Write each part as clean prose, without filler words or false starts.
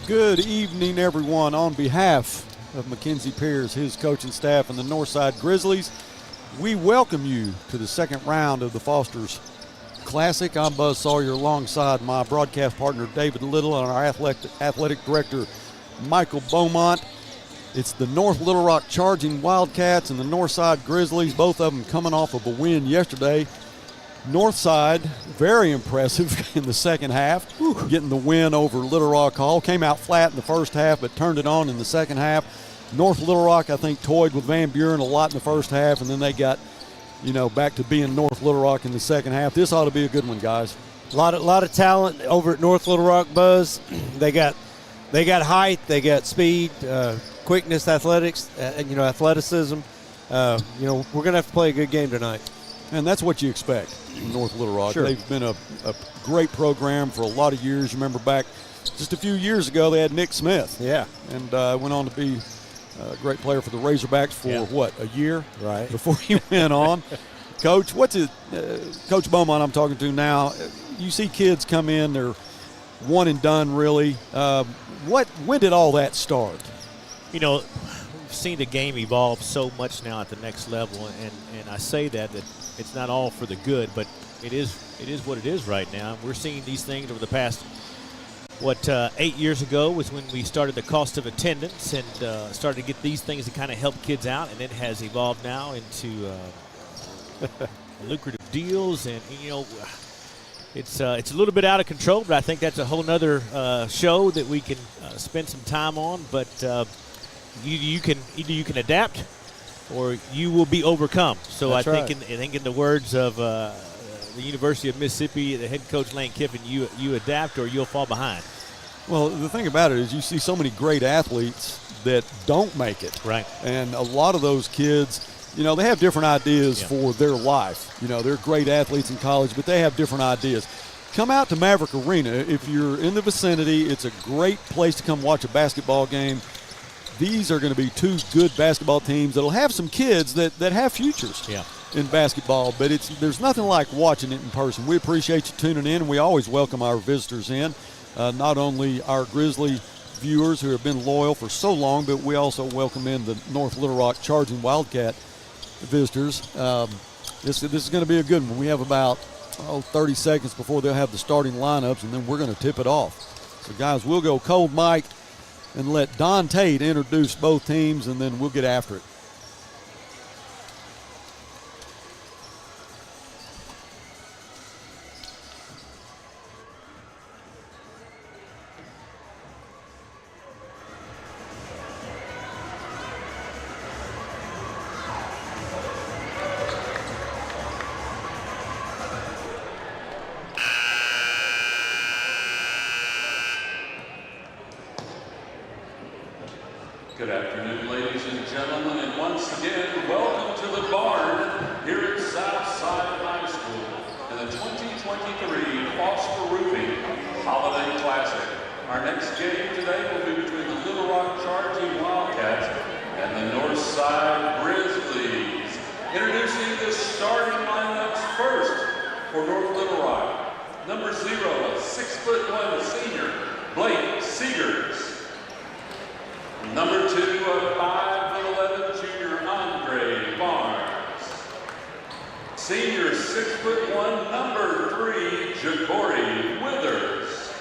Good evening, everyone. On behalf of Mackenzie Pierce, his coaching staff, and the Northside Grizzlies, we welcome you to the second round of the Foster's Classic. I'm Buzz Sawyer alongside my broadcast partner, David Little, and our athletic director, Michael Beaumont. It's the North Little Rock Charging Wildcats and the Northside Grizzlies, both of them coming off of a win yesterday. Northside, very impressive in the second half, getting the win over Little Rock Hall. Came out flat in the first half, but turned it on in the second half. North Little Rock, I think, toyed with Van Buren a lot in the first half, and then they got, back to being North Little Rock in the second half. This ought to be a good one, guys. A lot of talent over at North Little Rock, Buzz. They got height, they got speed, quickness, athletics, athleticism. We're going to have to play a good game tonight. And that's what you expect from North Little Rock. Sure. They've been a great program for a lot of years. You remember back just a few years ago, they had Nick Smith. Yeah. And went on to be a great player for the Razorbacks for, a year? Right. Before he went on. Coach, Coach Beaumont I'm talking to now, you see kids come in, they're one and done really. When did all that start? We've seen the game evolve so much now at the next level, and I say that it's not all for the good, but it is what it is right now. We're seeing these things over the past, 8 years ago was when we started the cost of attendance and started to get these things to kind of help kids out, and it has evolved now into lucrative deals, and it's a little bit out of control, but I think that's a whole nother show that we can spend some time on. But you can adapt, or you will be overcome. So That's I think in the words of the University of Mississippi, the head coach Lane Kiffin, you adapt or you'll fall behind. Well, the thing about it is you see so many great athletes that don't make it. Right. And a lot of those kids, they have different ideas for their life. They're great athletes in college, but they have different ideas. Come out to Maverick Arena. If you're in the vicinity, it's a great place to come watch a basketball game. These are going to be two good basketball teams that'll have some kids that have futures in basketball, but there's nothing like watching it in person. We appreciate you tuning in, and we always welcome our visitors in, not only our Grizzly viewers who have been loyal for so long, but we also welcome in the North Little Rock Charging Wildcat visitors. This is going to be a good one. We have about 30 seconds before they'll have the starting lineups, and then we're going to tip it off. So, guys, we'll go cold mic and let Don Tate introduce both teams, and then we'll get after it. Good afternoon, ladies and gentlemen, and once again, welcome to the barn here at Southside High School in the 2023 Foster Roofing Holiday Classic. Our next game today will be between the Little Rock Charging Wildcats and the Northside Grizzlies. Introducing the starting lineups first for North Little Rock. Number 0, 6'1" senior, Blake Seegers. Number 2, 5'11" junior, Andre Barnes. Senior 6'1", number 3, Ja'Cory Withers.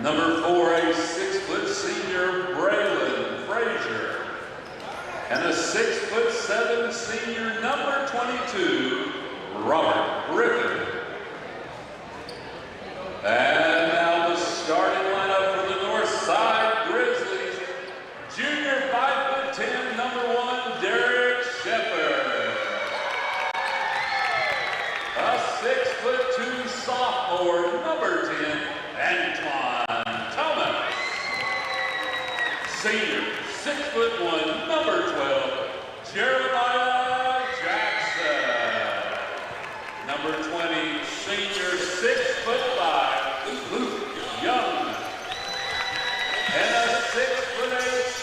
Number 4, a 6' senior, Braylon Frazier. And a 6'7" senior, number 22, Robert Griffin. And now the starting lineup for the Northside Grizzlies. Junior 5'10", number 1, Derek Shepard. A 6'2" sophomore, number 10, Antoine Thomas. Senior 6'1", number 12, Jeremiah Jackson. Number 20, senior 6'5", Luke Young. And a 6'8"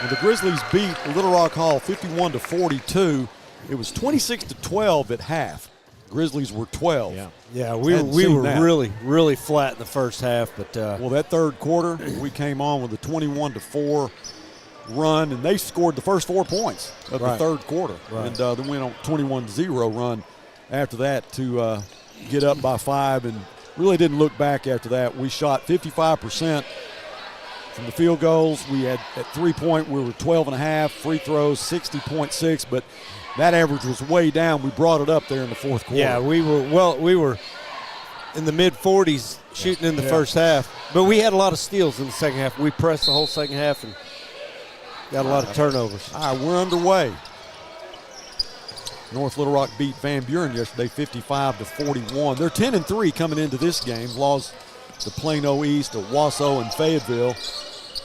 The Grizzlies beat Little Rock Hall 51-42. It was 26-12 at half. Grizzlies were 12. Yeah, we were really flat in the first half, but well, that third quarter we came on with a 21-4 run, and they scored the first 4 points of the third quarter, and then went on 21-0 run after that to get up by 5, and really didn't look back after that. We shot 55% from the field goals. We had at 3-point we were 12.5, free throws 60.6, but that average was way down. We brought it up there in the fourth quarter. Yeah, we were in the mid-40s shooting in the first half, but we had a lot of steals in the second half. We pressed the whole second half and got a lot of turnovers. All right, we're underway. North Little Rock beat Van Buren yesterday 55-41. They're 10-3 coming into this game. Lost to Plano East, to Wasso, and Fayetteville.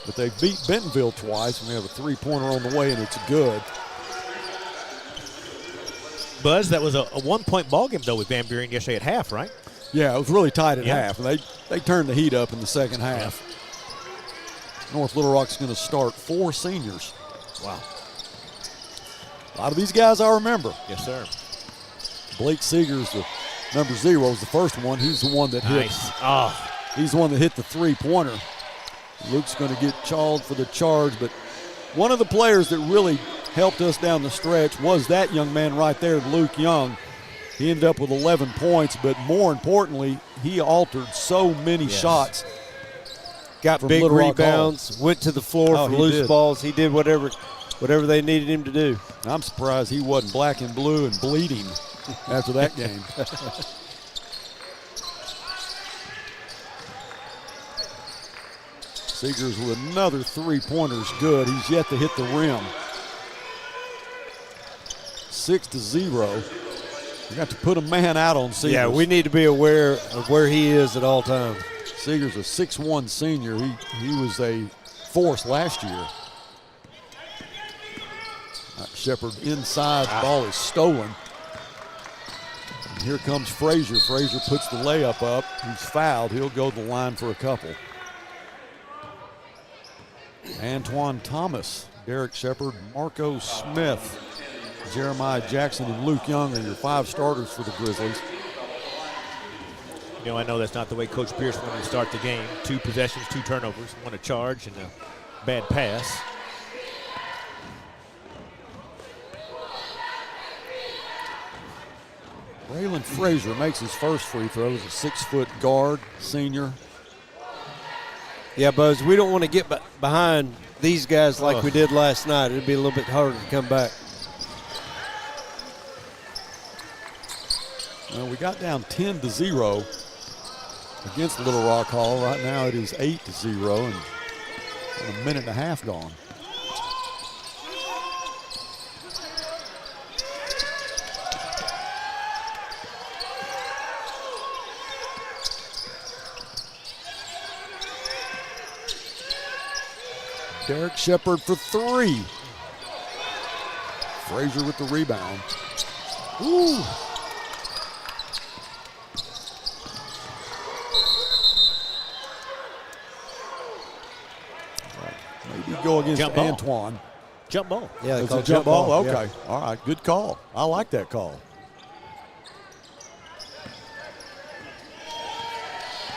But they beat Bentonville twice, and they have a 3-pointer on the way, and it's good. Buzz, that was a 1-point ball game, though, with Van Buren yesterday at half, right? Yeah, it was really tight at half. And they turned the heat up in the second half. North Little Rock's going to start 4 seniors. Wow. A lot of these guys I remember. Yes, sir. Blake Seegers, the number 0, was the first one. He's the one that hit. He's the one that hit the 3-pointer. Luke's going to get chawed for the charge, but one of the players that really helped us down the stretch was that young man right there, Luke Young. He ended up with 11 points, but more importantly, he altered so many shots. Got big rebounds, went to the floor for loose balls. He did whatever they needed him to do. I'm surprised he wasn't black and blue and bleeding after that game. Seegers with another 3-pointer's good. He's yet to hit the rim. 6-0. We got to put a man out on Seegers. Yeah, we need to be aware of where he is at all times. Seegers, a 6'1" senior. He was a force last year. Shepard inside, the ball is stolen. And here comes Frazier. Frazier puts the layup up. He's fouled. He'll go to the line for a couple. Antoine Thomas, Derek Shepard, Marco Smith, Jeremiah Jackson, and Luke Young are your 5 starters for the Grizzlies. You know, I know that's not the way Coach Pierce wanted to start the game. 2 possessions, 2 turnovers, 1 a charge, and a bad pass. Braylon Frazier makes his first free throw. He's a 6-foot guard, senior. Yeah, Buzz, we don't want to get behind these guys like we did last night. It'd be a little bit harder to come back. Well, we got down 10-0 against Little Rock Hall. Right now it is 8-0 and a minute and a half gone. Derek Shepard for 3. Frazier with the rebound. Ooh. Maybe go against Antoine. Jump ball. Yeah, it's a jump ball. Okay. Yeah. All right. Good call. I like that call.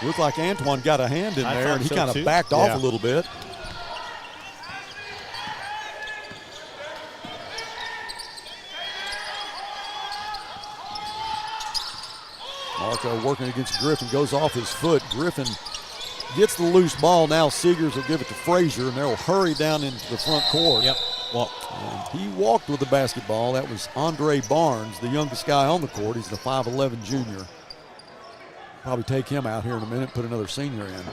Looked like Antoine got a hand in there, and he kind of backed off a little bit. Marco working against Griffin, goes off his foot. Griffin gets the loose ball. Now Seegers will give it to Frazier, and they'll hurry down into the front court. Yep. He walked with the basketball. That was Andre Barnes, the youngest guy on the court. He's the 5'11" junior. Probably take him out here in a minute, put another senior in.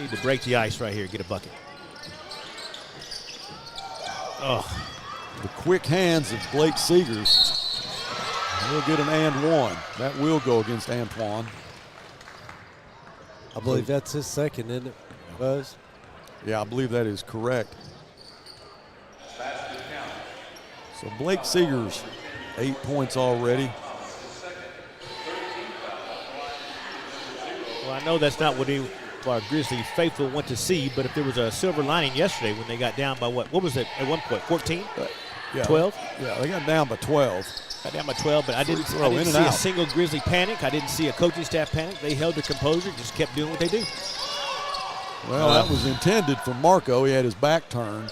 Need to break the ice right here, get a bucket. The quick hands of Blake Seegers. He'll get an and 1. That will go against Antoine. I believe that's his second, isn't it, Buzz? Yeah, I believe that is correct. So Blake Seegers, 8 points already. Well, I know that's not what our Grizzly faithful want to see, but if there was a silver lining yesterday when they got down by what was it at one point, 14? Yeah. 12? Yeah, they got down by 12. Got down by 12, but I didn't see a single Grizzly panic. I didn't see a coaching staff panic. They held their composure, just kept doing what they do. Well, that was intended for Marco. He had his back turned.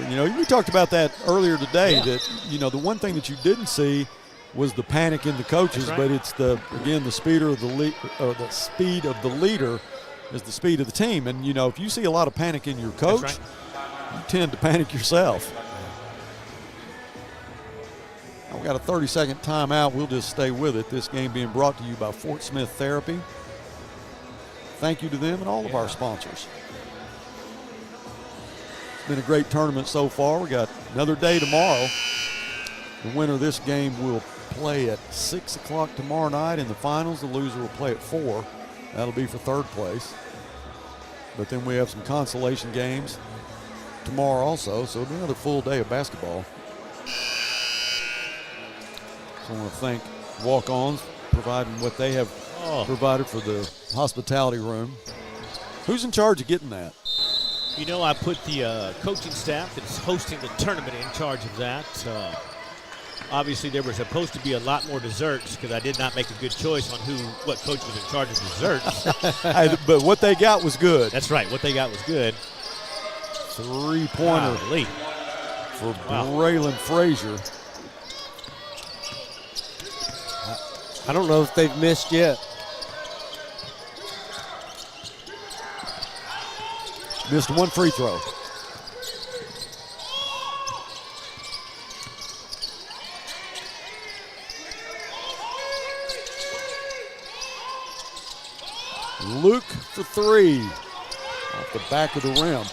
You know, we talked about that earlier today, that, you know, the one thing that you didn't see was the panic in the coaches, right. but it's the speed of the leader is the speed of the team. And, you know, if you see a lot of panic in your coach, right. you tend to panic yourself. Now, we got a 30-second timeout. We'll just stay with it. This game being brought to you by Fort Smith Therapy. Thank you to them and all of our sponsors. It's been a great tournament so far. We got another day tomorrow. The winner of this game will play at 6 o'clock tomorrow night in the finals. The loser will play at 4. That'll be for third place. But then we have some consolation games tomorrow also, so it'll be another full day of basketball. So I want to thank Walk-Ons providing what they have provided for the hospitality room. Who's in charge of getting that? You know, I put the coaching staff that's hosting the tournament in charge of that. Obviously, there was supposed to be a lot more desserts because I did not make a good choice on what coach was in charge of desserts. But what they got was good. That's right. What they got was good. Three-pointer for Braylon Frazier. I don't know if they've missed yet. Missed one free throw. Luke for 3 off the back of the rim.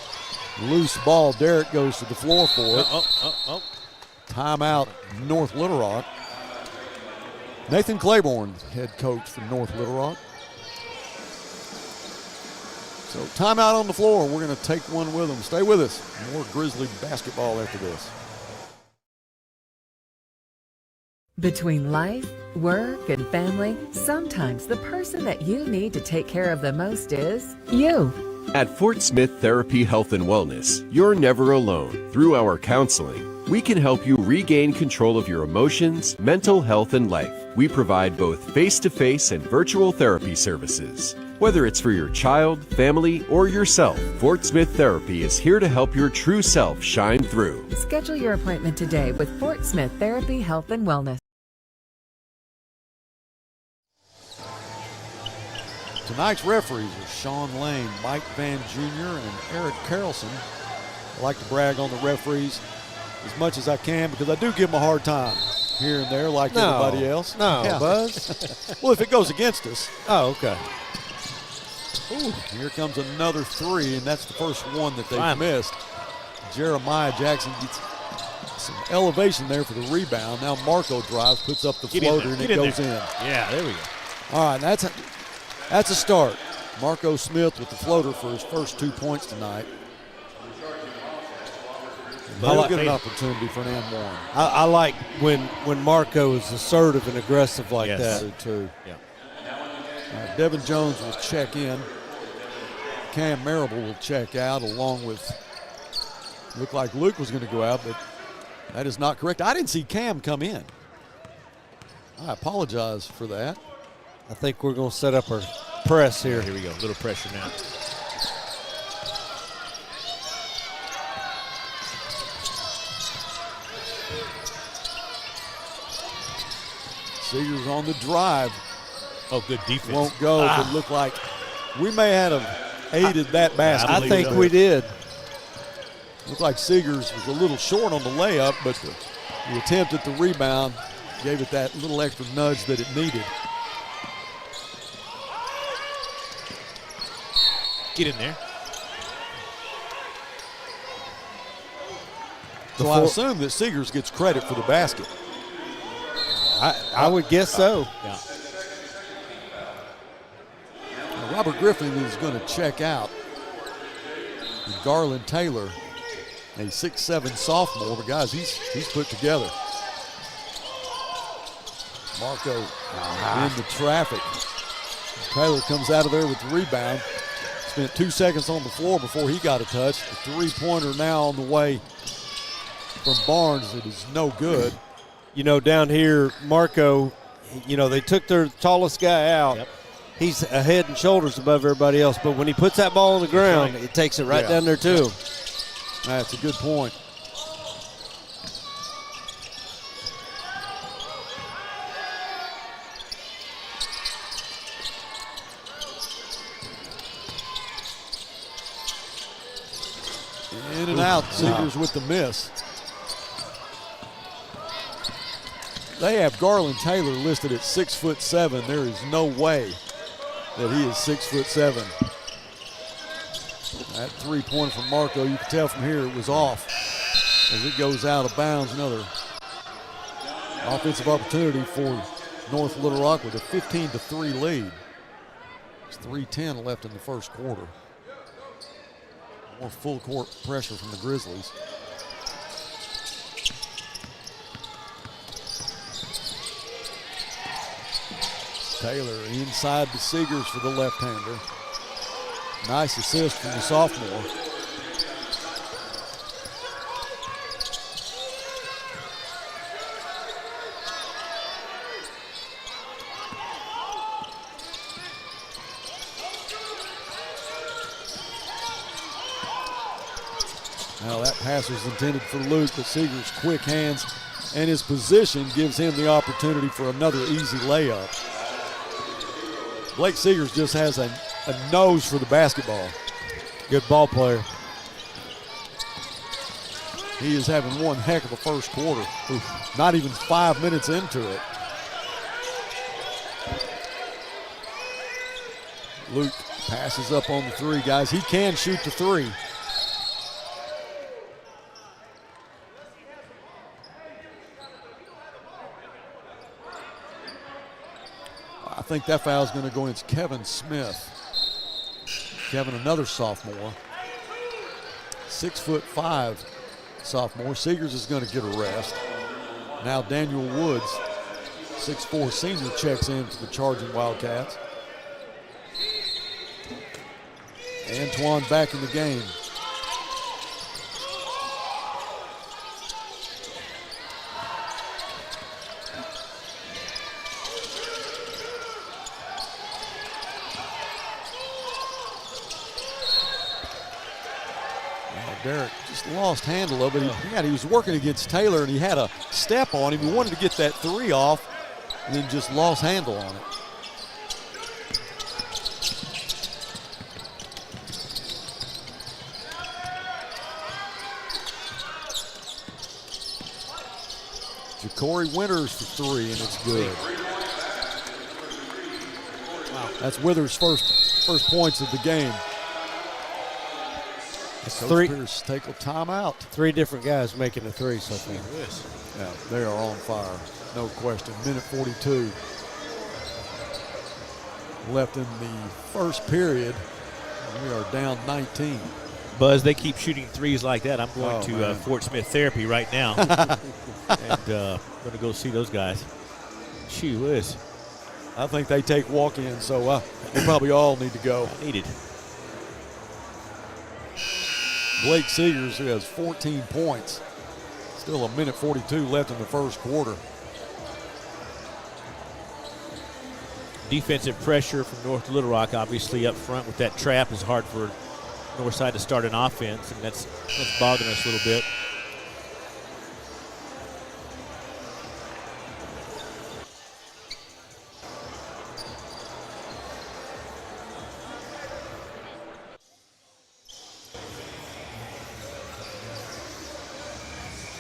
Loose ball. Derek goes to the floor for it. Timeout, North Little Rock. Nathan Claiborne, head coach for North Little Rock. So timeout on the floor. We're going to take one with them. Stay with us. More Grizzly basketball after this. Between life, work, and family, sometimes the person that you need to take care of the most is you. At Fort Smith Therapy Health and Wellness, you're never alone. Through our counseling, we can help you regain control of your emotions, mental health, and life. We provide both face-to-face and virtual therapy services. Whether it's for your child, family, or yourself, Fort Smith Therapy is here to help your true self shine through. Schedule your appointment today with Fort Smith Therapy Health and Wellness. Tonight's referees are Sean Lane, Mike Van Jr., and Eric Carrollson. I like to brag on the referees as much as I can because I do give them a hard time here and there like everybody else. No, yeah. Buzz. Well, if it goes against us. Oh, okay. Ooh, here comes another 3, and that's the first one that they've missed. Jeremiah Jackson gets some elevation there for the rebound. Now Marco drives, puts up the floater, and it goes in. Yeah, there we go. All right, that's a start. Marco Smith with the floater for his first 2 points tonight. He'll get an opportunity for an and one. I like when Marco is assertive and aggressive like that. I do too. Yeah. Devin Jones will check in. Cam Marable will check out along with, looked like Luke was going to go out, but that is not correct. I didn't see Cam come in. I apologize for that. I think we're going to set up our press here. Here we go. A little pressure now. Seegers on the drive. Oh, good defense. Won't go, but look like we may have aided that basket. I think we did. Looked like Seegers was a little short on the layup, but the attempt at the rebound gave it that little extra nudge that it needed. Get in there. So I assume that Seegers gets credit for the basket. I would guess so. Yeah. Now, Robert Griffin is going to check out with Garland Taylor, a 6'7" sophomore, but guys, he's put together. Marco in the traffic. Taylor comes out of there with the rebound. Spent 2 seconds on the floor before he got a touch. The three-pointer now on the way from Barnes. It is no good. You know, down here, Marco, you know, they took their tallest guy out. Yep. He's a head and shoulders above everybody else. But when he puts that ball on the ground, it takes it right down there, too. That's a good point. In and out, Seegers with the miss. They have Garland Taylor listed at 6'7". There is no way that he is 6'7". That three-pointer from Marco, you can tell from here it was off as it goes out of bounds. Another offensive opportunity for North Little Rock with a 15-3 lead. It's 3:10 left in the first quarter. More full court pressure from the Grizzlies. Taylor inside the Seegers for the left-hander. Nice assist from the sophomore. Now that pass was intended for Luke, but Seegers' quick hands and his position gives him the opportunity for another easy layup. Blake Seegers just has a nose for the basketball. Good ball player. He is having one heck of a first quarter. Not even 5 minutes into it. Luke passes up on the three, guys. He can shoot the three. I think that foul is going to go against Kevin Smith. Kevin, another sophomore. 6'5" sophomore. Seegers is going to get a rest. Now Daniel Woods, 6'4" senior, checks in for the charging Wildcats. Antoine back in the game. Derek just lost handle of it. He was working against Taylor, and he had a step on him. He wanted to get that three off, and then just lost handle on it. Ja'Cory Winters for three, and it's good. Wow. That's Withers' first points of the game. Coach Pierce take a timeout. Three different guys making a three so far. Yeah, they are on fire, no question. Minute 42 left in the first period. We are down 19. Buzz, they keep shooting threes like that. I'm going to Fort Smith therapy right now. And going to go see those guys. Gee whiz. I think they take walk-ins, so they probably all need to go. Needed. Blake Seegers, who has 14 points. Still a minute 42 left in the first quarter. Defensive pressure from North Little Rock, obviously up front with that trap is hard for Northside to start an offense, and that's bothering us a little bit.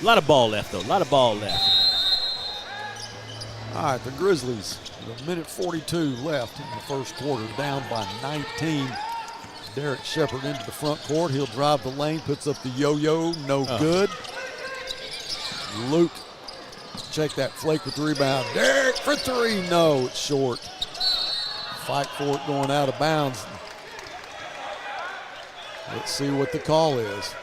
A lot of ball left, though. A lot of ball left. All right, the Grizzlies, a minute 42 left in the first quarter, down by 19. Derek Shepard into the front court. He'll drive the lane, puts up the yo-yo, no good. Luke, check that flake with the rebound. Derek for three, no, it's short. Fight for it going out of bounds. Let's see what the call is.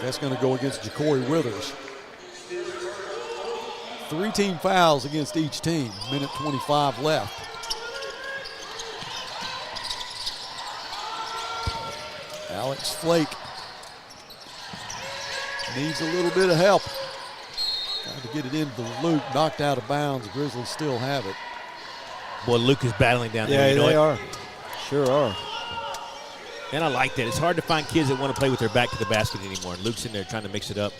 That's going to go against Ja'Cory Withers. 3 team fouls against each team. Minute 25 left. Alex Flake needs a little bit of help. Trying to get it into Luke, knocked out of bounds. The Grizzlies still have it. Boy, Luke is battling down Yeah, there. You know they it? are. Sure are. And I like that. It's hard to find kids that want to play with their back to the basket anymore. And Luke's in there trying to mix it up.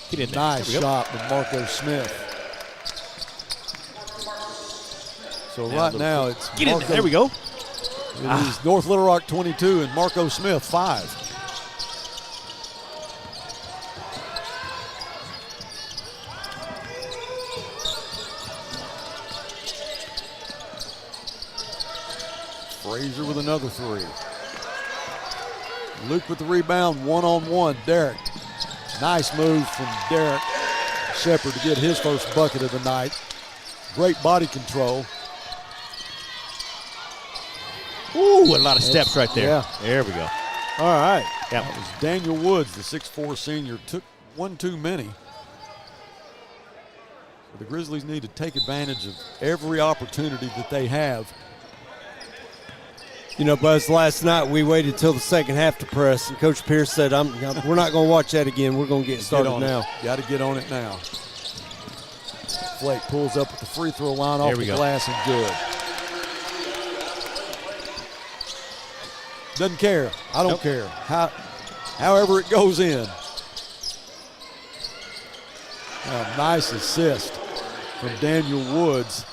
Get in there. Nice There we go. shot from Marco Smith. So Now right now it's Get in Marco. there. There we go. It is North Little Rock 22 and Marco Smith 5. Frazier with another 3. Luke with the rebound, one-on-one. Derek. Nice move from Derek Shepard to get his first bucket of the night. Great body control. Ooh, a lot of steps right there. Yeah. There we go. All right. Yep. That was Daniel Woods, the 6'4 senior, took one too many. So the Grizzlies need to take advantage of every opportunity that they have. You know, Buzz, last night we waited till the second half to press, and Coach Pierce said, we're not going to watch that again. We're going to get started now. Got to get on it now. Flake pulls up at the free throw line off the glass and good. Doesn't care. I don't care. However it goes in. A nice assist from Daniel Woods.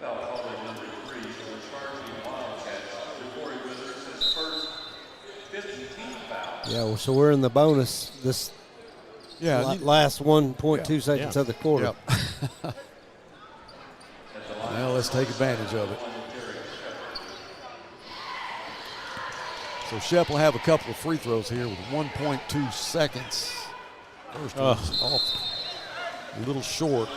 Foul called on number 3 for the charging Wildcats. Before he withers his first 15th foul. Yeah, well, so we're in the bonus this last 1.2 seconds of the quarter. Yep. Now let's take advantage of it. So Shep will have a couple of free throws here with 1.2 seconds. First one's off a little short.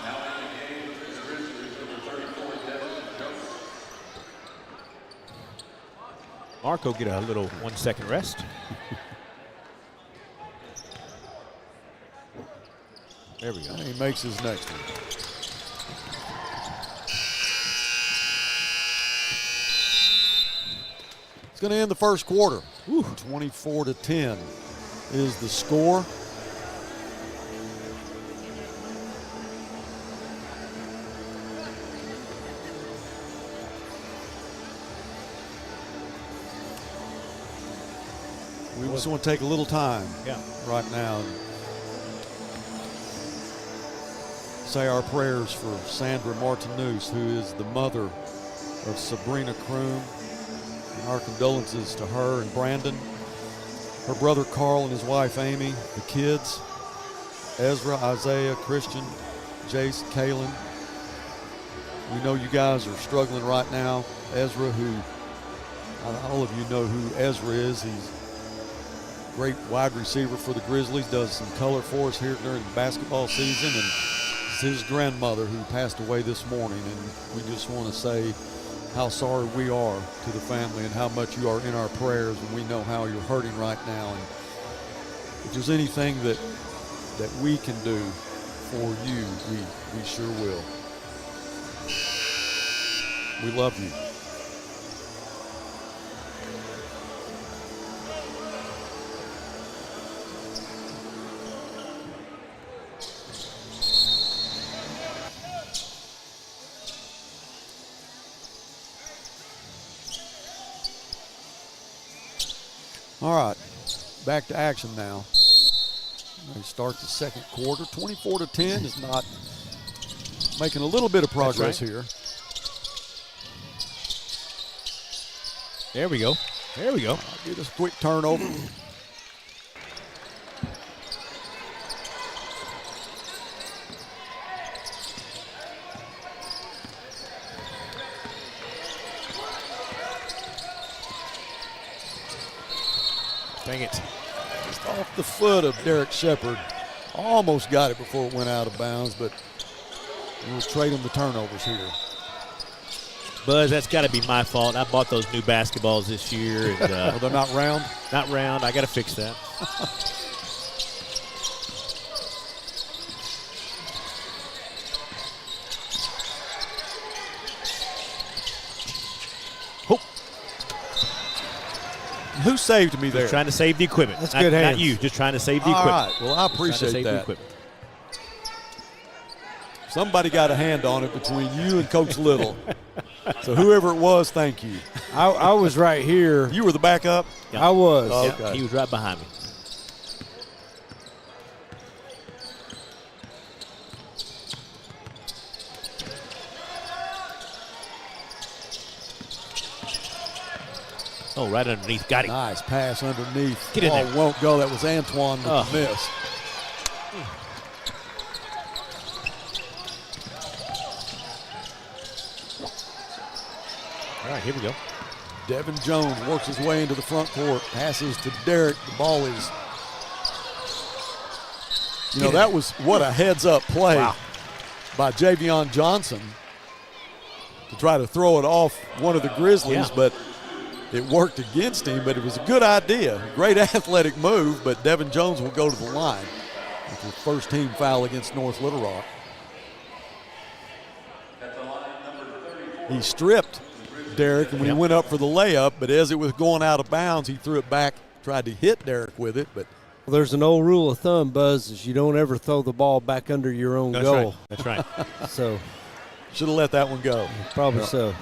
Marco get a little 1 second rest. There we go. And he makes his next one. It's going to end the first quarter. 24-10 is the score. We just want to take a little time right now and say our prayers for Sandra Martinez, who is the mother of Sabrina Kroom. And our condolences to her and Brandon, her brother Carl and his wife Amy, the kids, Ezra, Isaiah, Christian, Jace, Kalen. We know you guys are struggling right now. Ezra, who, all of you know who Ezra is. He's a great wide receiver for the Grizzlies, does some color for us here during the basketball season, and it's his grandmother who passed away this morning, and we just want to say how sorry we are to the family and how much you are in our prayers, and we know how you're hurting right now. And if there's anything that we can do for you, we sure will. We love you. All right, back to action now. They start the second quarter. 24-10 is not making a little bit of progress here. There we go. There we go. Get us a quick turnover. Dang it. Just off the foot of Derek Shepard. Almost got it before it went out of bounds, but we'll trade him the turnovers here. Buzz, that's got to be my fault. I bought those new basketballs this year. And, Well, they're not round? Not round. I got to fix that. Who saved me there? Just trying to save the equipment. That's not, good hands. Not you. Just trying to save the All equipment. right. Well, I Trying to appreciate save the that. equipment. Somebody got a hand on it between you and Coach Little. So whoever it was, thank you. I was right here. You were the backup? Yeah. I was. Oh, Yeah, okay. he was right behind me. Oh, right underneath. Got him. Nice pass underneath. Get in Ball there. won't go. That was Antoine with Oh. the miss. All right, here we go. Devin Jones works his way into the front court. Passes to Derek. The ball is, that was what a heads-up play by Javion Johnson to try to throw it off one of the Grizzlies, Yeah. but it worked against him. But it was a good idea. Great athletic move, but Devin Jones will go to the line with his first team foul against North Little Rock. He stripped Derek, and when he went up for the layup, but as it was going out of bounds, he threw it back, tried to hit Derek with it, but Well, there's an old rule of thumb, Buzz, is you don't ever throw the ball back under your own That's goal. right. That's right. So should have let that one go. probably so.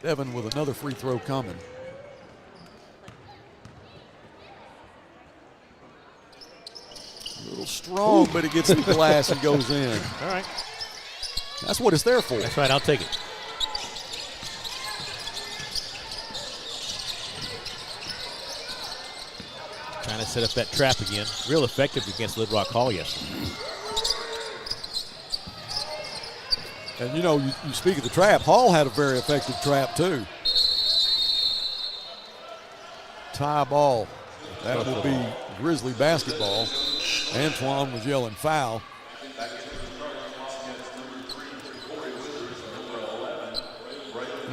Devin with another free throw coming. A little strong, but it gets the glass and goes in. All right. That's what it's there for. That's right. I'll take it. Trying to set up that trap again. Real effective against Little Rock Hall yesterday. And, you speak of the trap. Hall had a very effective trap, too. Tie ball. That will be Grizzly basketball. Antoine was yelling foul.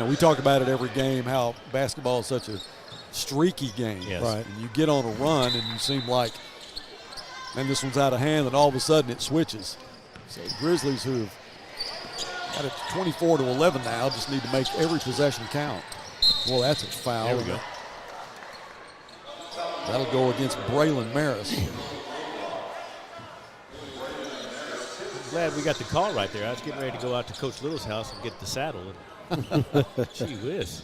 We talk about it every game, how basketball is such a streaky game. Yes. Right. And you get on a run and you seem like, man, this one's out of hand, and all of a sudden it switches. So Grizzlies, who have got it 24-11 now, just need to make every possession count. Well, that's a foul. There we go. That'll go against Braylon Maris. Glad we got the call right there. I was getting ready to go out to Coach Little's house and get the saddle. Gee whiz.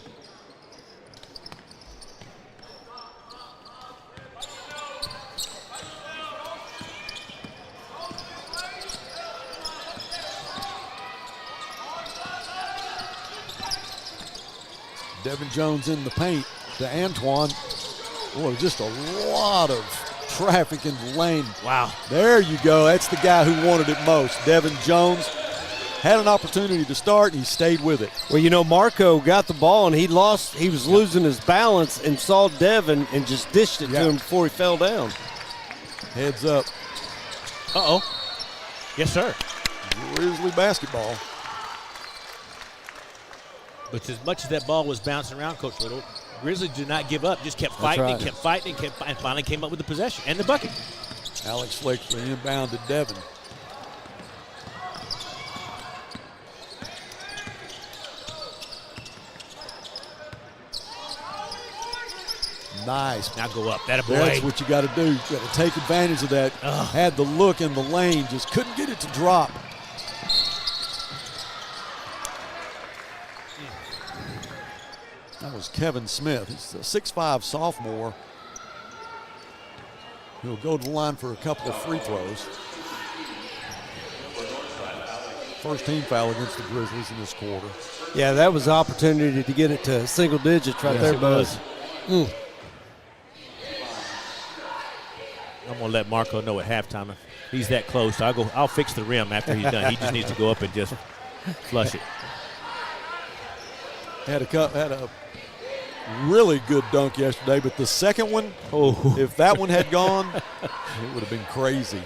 Devin Jones in the paint to Antoine. Boy, just a lot of traffic in the lane. Wow. There you go. That's the guy who wanted it most. Devin Jones had an opportunity to start, and he stayed with it. Well, Marco got the ball, and he was losing his balance and saw Devin and just dished it to him before he fell down. Heads up. Uh-oh. Yes, sir. Grizzly basketball. But as much as that ball was bouncing around, Coach Little, Grizzly did not give up. Just kept fighting right. and kept fighting and finally came up with the possession and the bucket. Alex Fletcher inbound to Devin. Nice. Now go up. That a boy. That's what you got to do. You got to take advantage of that. Had the look in the lane, just couldn't get it to drop. That was Kevin Smith. He's a 6'5" sophomore. He'll go to the line for a couple of free throws. First team foul against the Grizzlies in this quarter. Yeah, that was the opportunity to get it to single digits right there, Buzz. I'm going to let Marco know at halftime if he's that close. I'll fix the rim after he's done. He just needs to go up and just flush it. Had a really good dunk yesterday, but the second one, if that one had gone, it would have been crazy.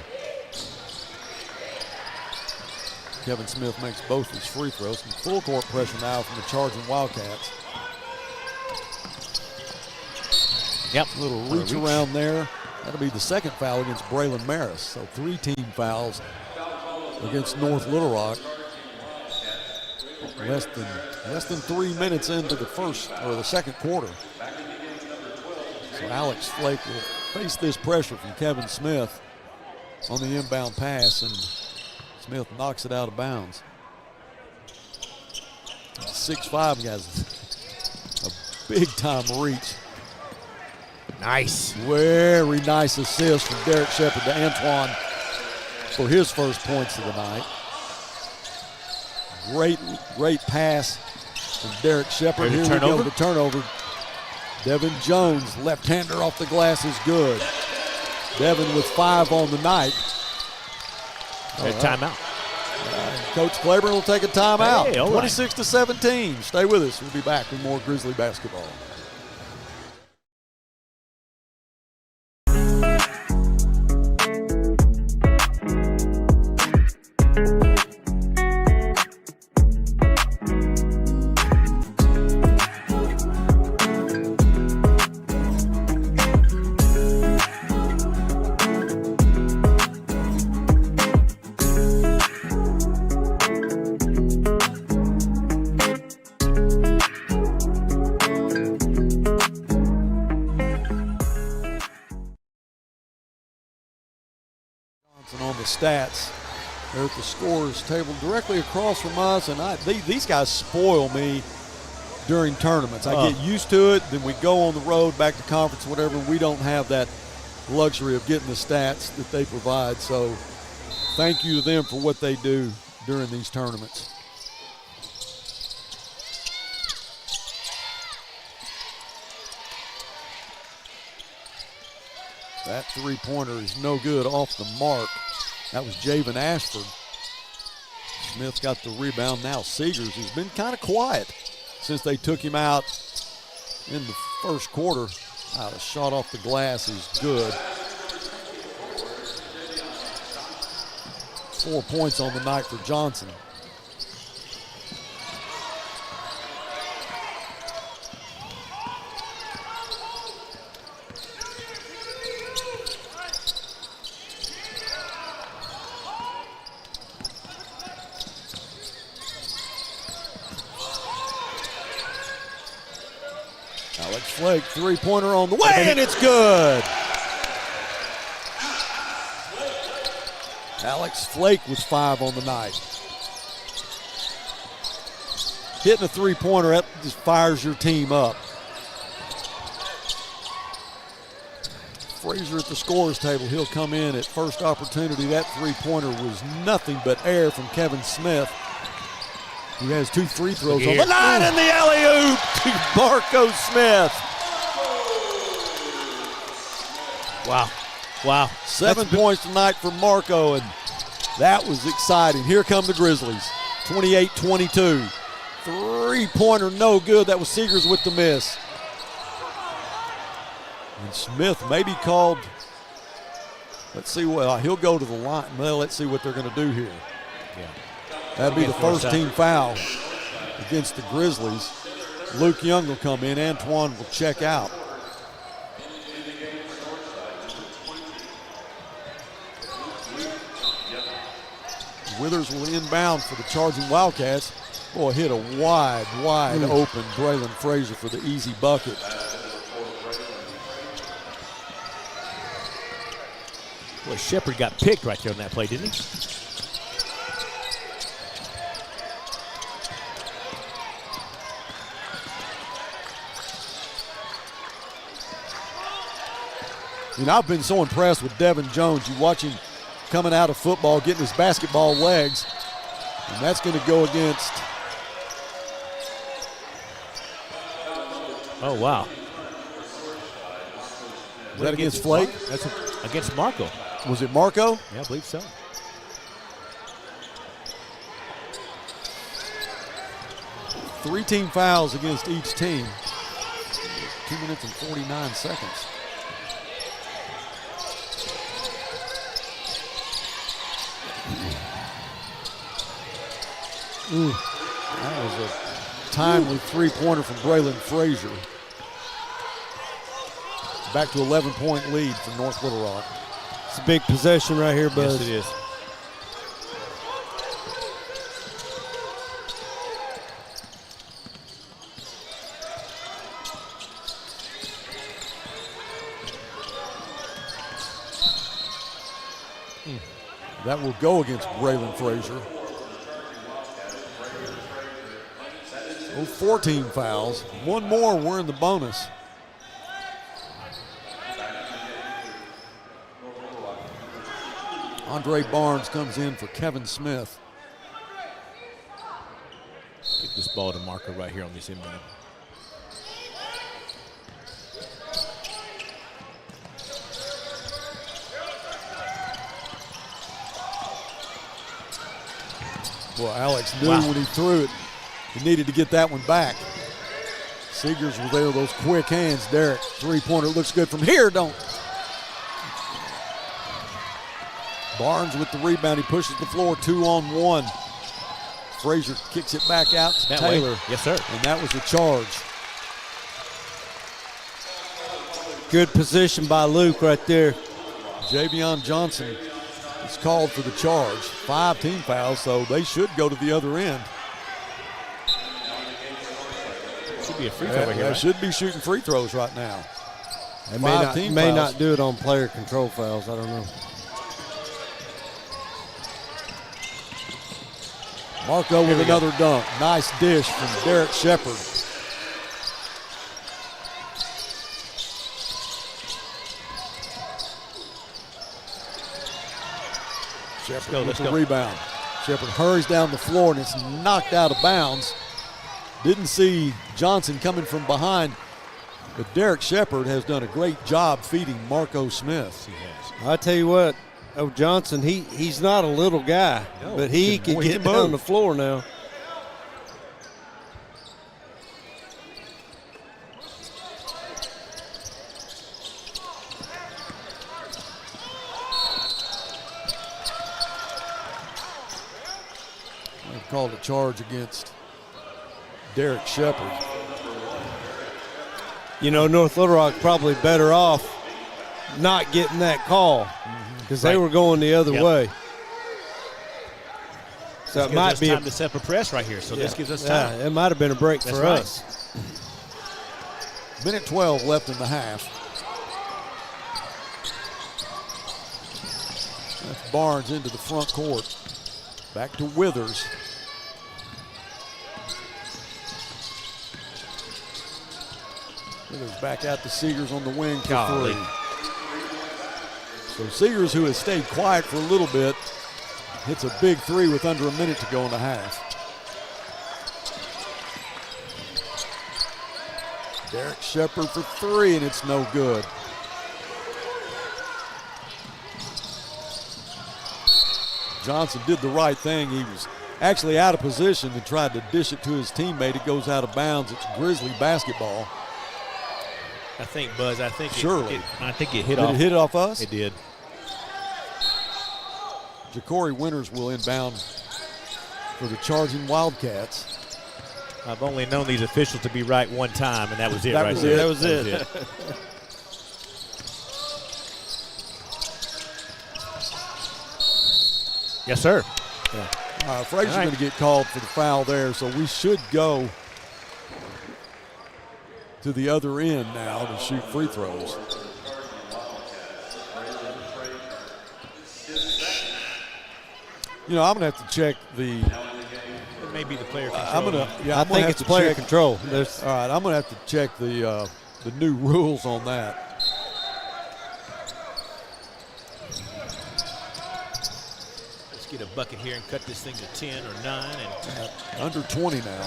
Kevin Smith makes both his free throws. Some full court pressure now from the charging Wildcats. Yep. A little reach around there. That'll be the second foul against Braylon Maris. So 3 team fouls against North Little Rock. Less than 3 minutes into the second quarter. So Alex Flake will face this pressure from Kevin Smith on the inbound pass, and Smith knocks it out of bounds. 6'5" guys, a big time reach. Nice. Very nice assist from Derek Shepard to Antoine for his first points of the night. Great pass from Derek Shepard. Here we go, the turnover. Devin Jones, left-hander off the glass is good. Devin with 5 on the night. Timeout. Coach Claiborne will take a timeout. Hey, 26-17. Stay with us. We'll be back with more Grizzly basketball. On the stats, they're at the scorers table directly across from us, and these guys spoil me during tournaments. I get used to it, then we go on the road, back to conference, whatever. We don't have that luxury of getting the stats that they provide, so thank you to them for what they do during these tournaments. That three-pointer is no good, off the mark. That was Javen Ashford. Smith got the rebound. Now Seegers has been kind of quiet since they took him out in the first quarter. The shot off the glass is good. 4 points on the night for Johnson. Alex Flake, three-pointer on the way, and it's good. Alex Flake with 5 on the night. Hitting a three-pointer, that just fires your team up. Frazier at the scorer's table. He'll come in at first opportunity. That three-pointer was nothing but air from Kevin Smith. He has 2 free throws on the night, and the alley-oop to Marco Smith. Wow. 7 points tonight for Marco, and that was exciting. Here come the Grizzlies, 28-22. Three-pointer, no good. That was Seegers with the miss. And Smith maybe called, let's see what, he'll go to the line. Well, let's see what they're going to do here. Yeah. That'll be the first team foul against the Grizzlies. Luke Young will come in. Antoine will check out. Withers will inbound for the charging Wildcats. Boy, hit a wide open Braylon Frazier for the easy bucket. Boy, Shepard got picked right there on that play, didn't he? You know, I've been so impressed with Devin Jones. You watch him coming out of football, getting his basketball legs, and that's going to go against. Oh, wow. Is that against Flake? That's against Marco. Was it Marco? Yeah, I believe so. Three team fouls against each team. 2 minutes and 49 seconds. That was a timely three-pointer from Braylon Frazier. Back to 11-point lead for North Little Rock. It's a big possession right here, Buzz. Yes, it is. That will go against Braylon Frazier. Oh, 14 fouls. One more, we're in the bonus. Andre Barnes comes in for Kevin Smith. Get this ball to Marco right here on this inbound. Well, Alex knew when he threw it, he needed to get that one back. Seegers were there, those quick hands. Derek, three-pointer looks good from here, don't. Barnes with the rebound. He pushes the floor 2-on-1. Frazier kicks it back out to Taylor. Yes, sir. And that was the charge. Good position by Luke right there. Javion Johnson is called for the charge. 5 team fouls, so they should go to the other end. Should be a free throw right here. They Right? should be shooting free throws right now. They Five team may fouls. not do it on player control fouls. I don't know. Marco with another dunk. Nice dish from Derek Shepard. Shepard with the rebound. Shepard hurries down the floor and it's knocked out of bounds. Didn't see Johnson coming from behind, but Derek Shepard has done a great job feeding Marco Smith. He has. I tell you what, Johnson, he's not a little guy, but he can get down the floor now. They've called a charge against Derek Shepard. You know, North Little Rock probably better off not getting that call because they were going the other way. So it might be time to set up a press right here. So this gives us time. Yeah, it might have been a break for right. us. Minute 12 left in the half. That's Barnes into the front court. Back to Withers. Withers back out to Seegers on the wing for Golly. three. So Seegers, who has stayed quiet for a little bit, hits a big three with under a minute to go in the half. Derek Shepard for three, and it's no good. Johnson did the right thing. He was actually out of position and tried to dish it to his teammate. It goes out of bounds. It's Grizzly basketball. I think, Buzz, I think Surely. I think it hit Did off. it hit off us? It did. Ja'Cory Winters will inbound for the charging Wildcats. I've only known these officials to be right one time, and that was it That right was there. it. That was it. Yes, sir. Frazier's going to get called for the foul there, so we should go to the other end now to shoot free throws. You know, I'm going to have to check the. It may be the player control. I'm going to. Yeah, I I'm gonna think have it's to player check. control. All right, I'm going to have to check the new rules on that. Let's get a bucket here and cut this thing to 10 or 9. And Under 20 now.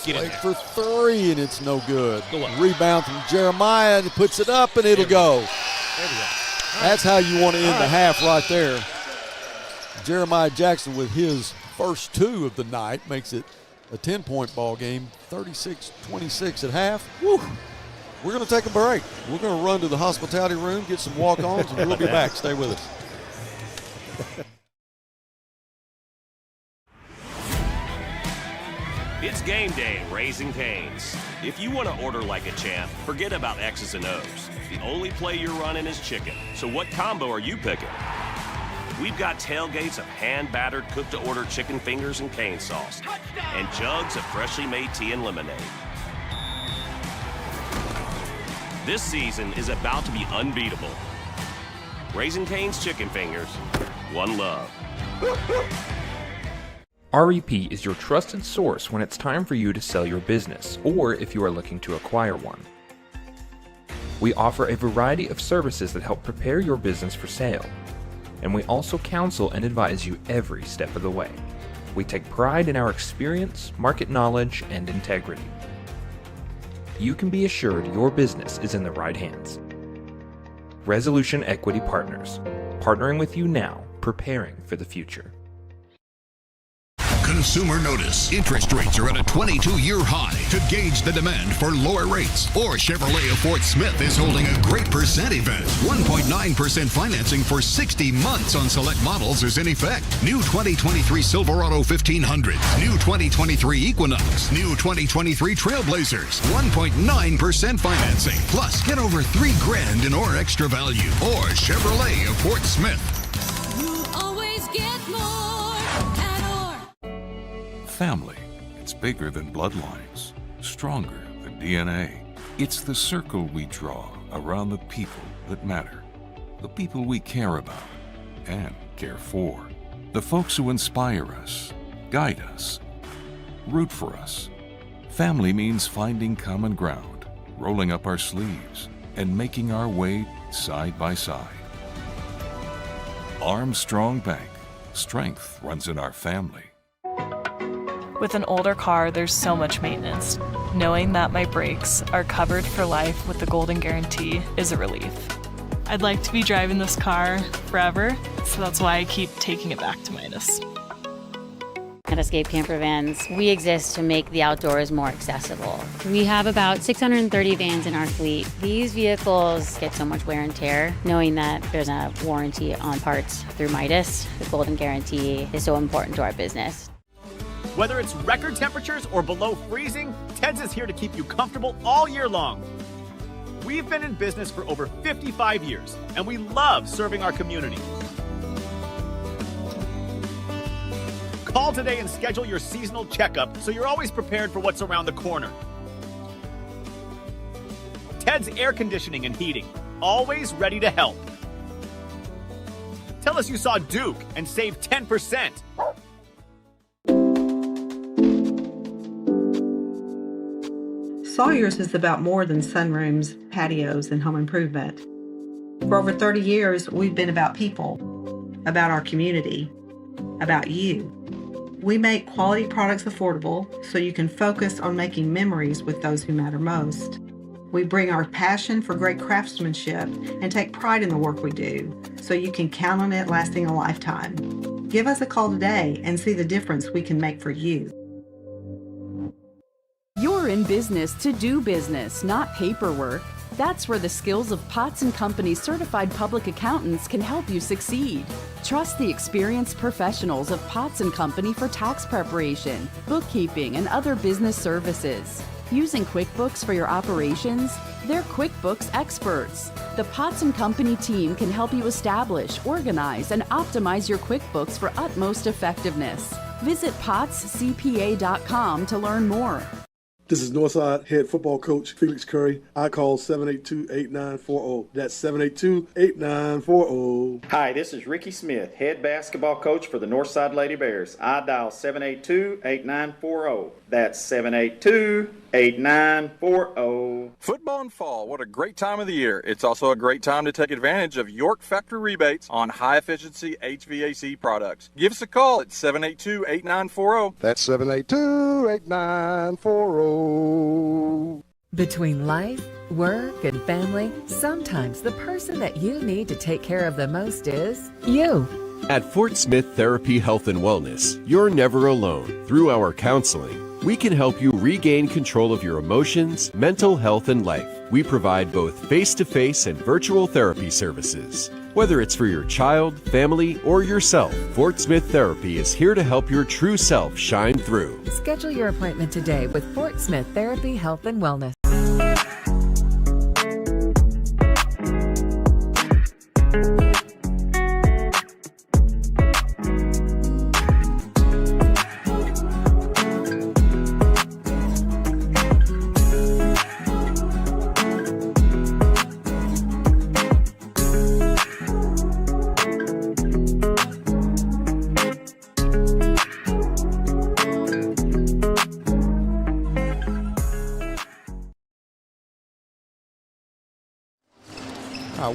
get in Late there. for three, and it's no good. Go up. Rebound from Jeremiah, and he puts it up, and it'll go. There we go. That's how you want to end the half right there. Jeremiah Jackson with his first two of the night makes it a 10-point ball game, 36-26 at half. Woo! We're going to take a break. We're going to run to the hospitality room, get some walk-ons, and we'll be back. Stay with us. It's game day at Raising Cane's. If you want to order like a champ, forget about X's and O's. The only play you're running is chicken. So what combo are you picking? We've got tailgates of hand-battered, cooked-to-order chicken fingers and cane sauce, and jugs of freshly made tea and lemonade. This season is about to be unbeatable. Raising Cane's Chicken Fingers, one love. REP is your trusted source when it's time for you to sell your business, or if you are looking to acquire one. We offer a variety of services that help prepare your business for sale, and we also counsel and advise you every step of the way. We take pride in our experience, market knowledge, and integrity. You can be assured your business is in the right hands. Resolution Equity Partners, partnering with you now, preparing for the future. Consumer notice. Interest rates are at a 22-year high. To gauge the demand for lower rates, or Chevrolet of Fort Smith is holding a great percent event. 1.9% financing for 60 months on select models is in effect. New 2023 Silverado 1500, new 2023 Equinox, new 2023 Trailblazers. 1.9% financing. Plus, get over $3,000 in or extra value. Or Chevrolet of Fort Smith. You always get more. Family. It's bigger than bloodlines, stronger than DNA. It's the circle we draw around the people that matter, the people we care about and care for, the folks who inspire us, guide us, root for us. Family means finding common ground, rolling up our sleeves, and making our way side by side. Armstrong Bank. Strength runs in our family. With an older car, there's so much maintenance. Knowing that my brakes are covered for life with the Golden Guarantee is a relief. I'd like to be driving this car forever, so that's why I keep taking it back to Midas. At Escape Camper Vans, we exist to make the outdoors more accessible. We have about 630 vans in our fleet. These vehicles get so much wear and tear. Knowing that there's a warranty on parts through Midas, the Golden Guarantee is so important to our business. Whether it's record temperatures or below freezing, Ted's is here to keep you comfortable all year long. We've been in business for over 55 years, and we love serving our community. Call today and schedule your seasonal checkup so you're always prepared for what's around the corner. Ted's Air Conditioning and Heating, always ready to help. Tell us you saw Duke and save 10%. Sawyer's is about more than sunrooms, patios, and home improvement. For over 30 years, we've been about people, about our community, about you. We make quality products affordable so you can focus on making memories with those who matter most. We bring our passion for great craftsmanship and take pride in the work we do so you can count on it lasting a lifetime. Give us a call today and see the difference we can make for you. You're in business to do business, not paperwork. That's where the skills of Potts & Company certified public accountants can help you succeed. Trust the experienced professionals of Potts & Company for tax preparation, bookkeeping, and other business services. Using QuickBooks for your operations? They're QuickBooks experts. The Potts & Company team can help you establish, organize, and optimize your QuickBooks for utmost effectiveness. Visit pottscpa.com to learn more. This is Northside head football coach Felix Curry. I call 782-8940. That's 782-8940. Hi, this is Ricky Smith, head basketball coach for the Northside Lady Bears. I dial 782-8940. That's 782-8940. Football and fall, what a great time of the year. It's also a great time to take advantage of York factory rebates on high-efficiency HVAC products. Give us a call at 782-8940. That's 782-8940. Between life, work, and family, sometimes the person that you need to take care of the most is you. At Fort Smith Therapy Health and Wellness, you're never alone. Through our counseling, we can help you regain control of your emotions, mental health, and life. We provide both face-to-face and virtual therapy services. Whether it's for your child, family, or yourself, Fort Smith Therapy is here to help your true self shine through. Schedule your appointment today with Fort Smith Therapy, Health, and Wellness.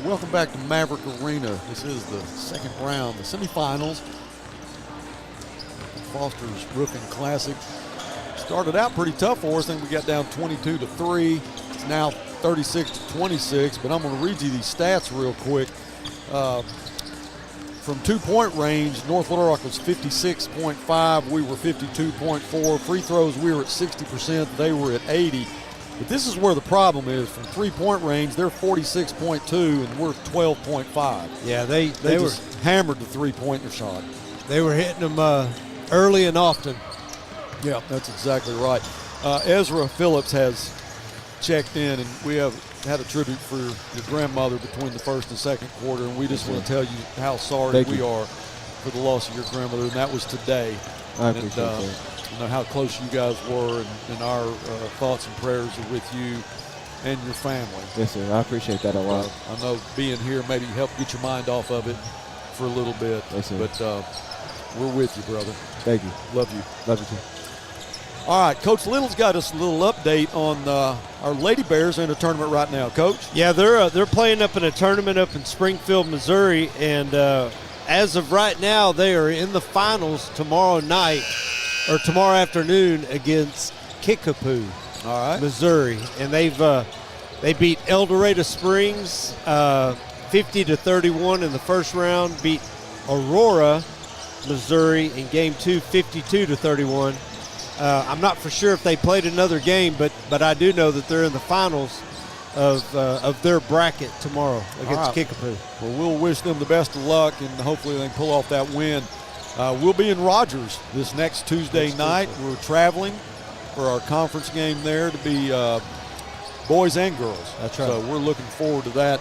Welcome back to Maverick Arena. This is the second round, the semifinals. Foster's Roofing Classic. Started out pretty tough for us. I think we got down 22-3. It's now 36-26, but I'm going to read you these stats real quick. From two-point range, North Little Rock was 56.5. We were 52.4. Free throws, we were at 60%. They were at 80. But this is where the problem is. From three-point range, they're 46.2, and we're 12.5. Yeah, they were just hammered the three-pointer shot. They were hitting them early and often. Yeah, that's exactly right. Ezra Phillips has checked in, and we have had a tribute for your grandmother between the first and second quarter, and we just want to tell you how sorry we are for the loss of your grandmother, and that was today. I appreciate that. You know how close you guys were, and our thoughts and prayers are with you and your family. Yes, sir. I appreciate that a lot. I know being here maybe helped get your mind off of it for a little bit. Yes, sir. But we're with you, brother. Thank you. Love you. Love you too. All right, Coach Little's got us a little update on our Lady Bears in a tournament right now, Coach. Yeah, they're playing up in a tournament up in Springfield, Missouri, and as of right now, they are in the finals tomorrow afternoon against Kickapoo, Missouri, and they beat El Dorado Springs 50-31 in the first round. Beat Aurora, Missouri in game 2, 52-31. I'm not for sure if they played another game, but I do know that they're in the finals of their bracket tomorrow against Kickapoo. Well, we'll wish them the best of luck, and hopefully they can pull off that win. We'll be in Rogers this next Tuesday night. We're traveling for our conference game there to be boys and girls. That's right. So we're looking forward to that.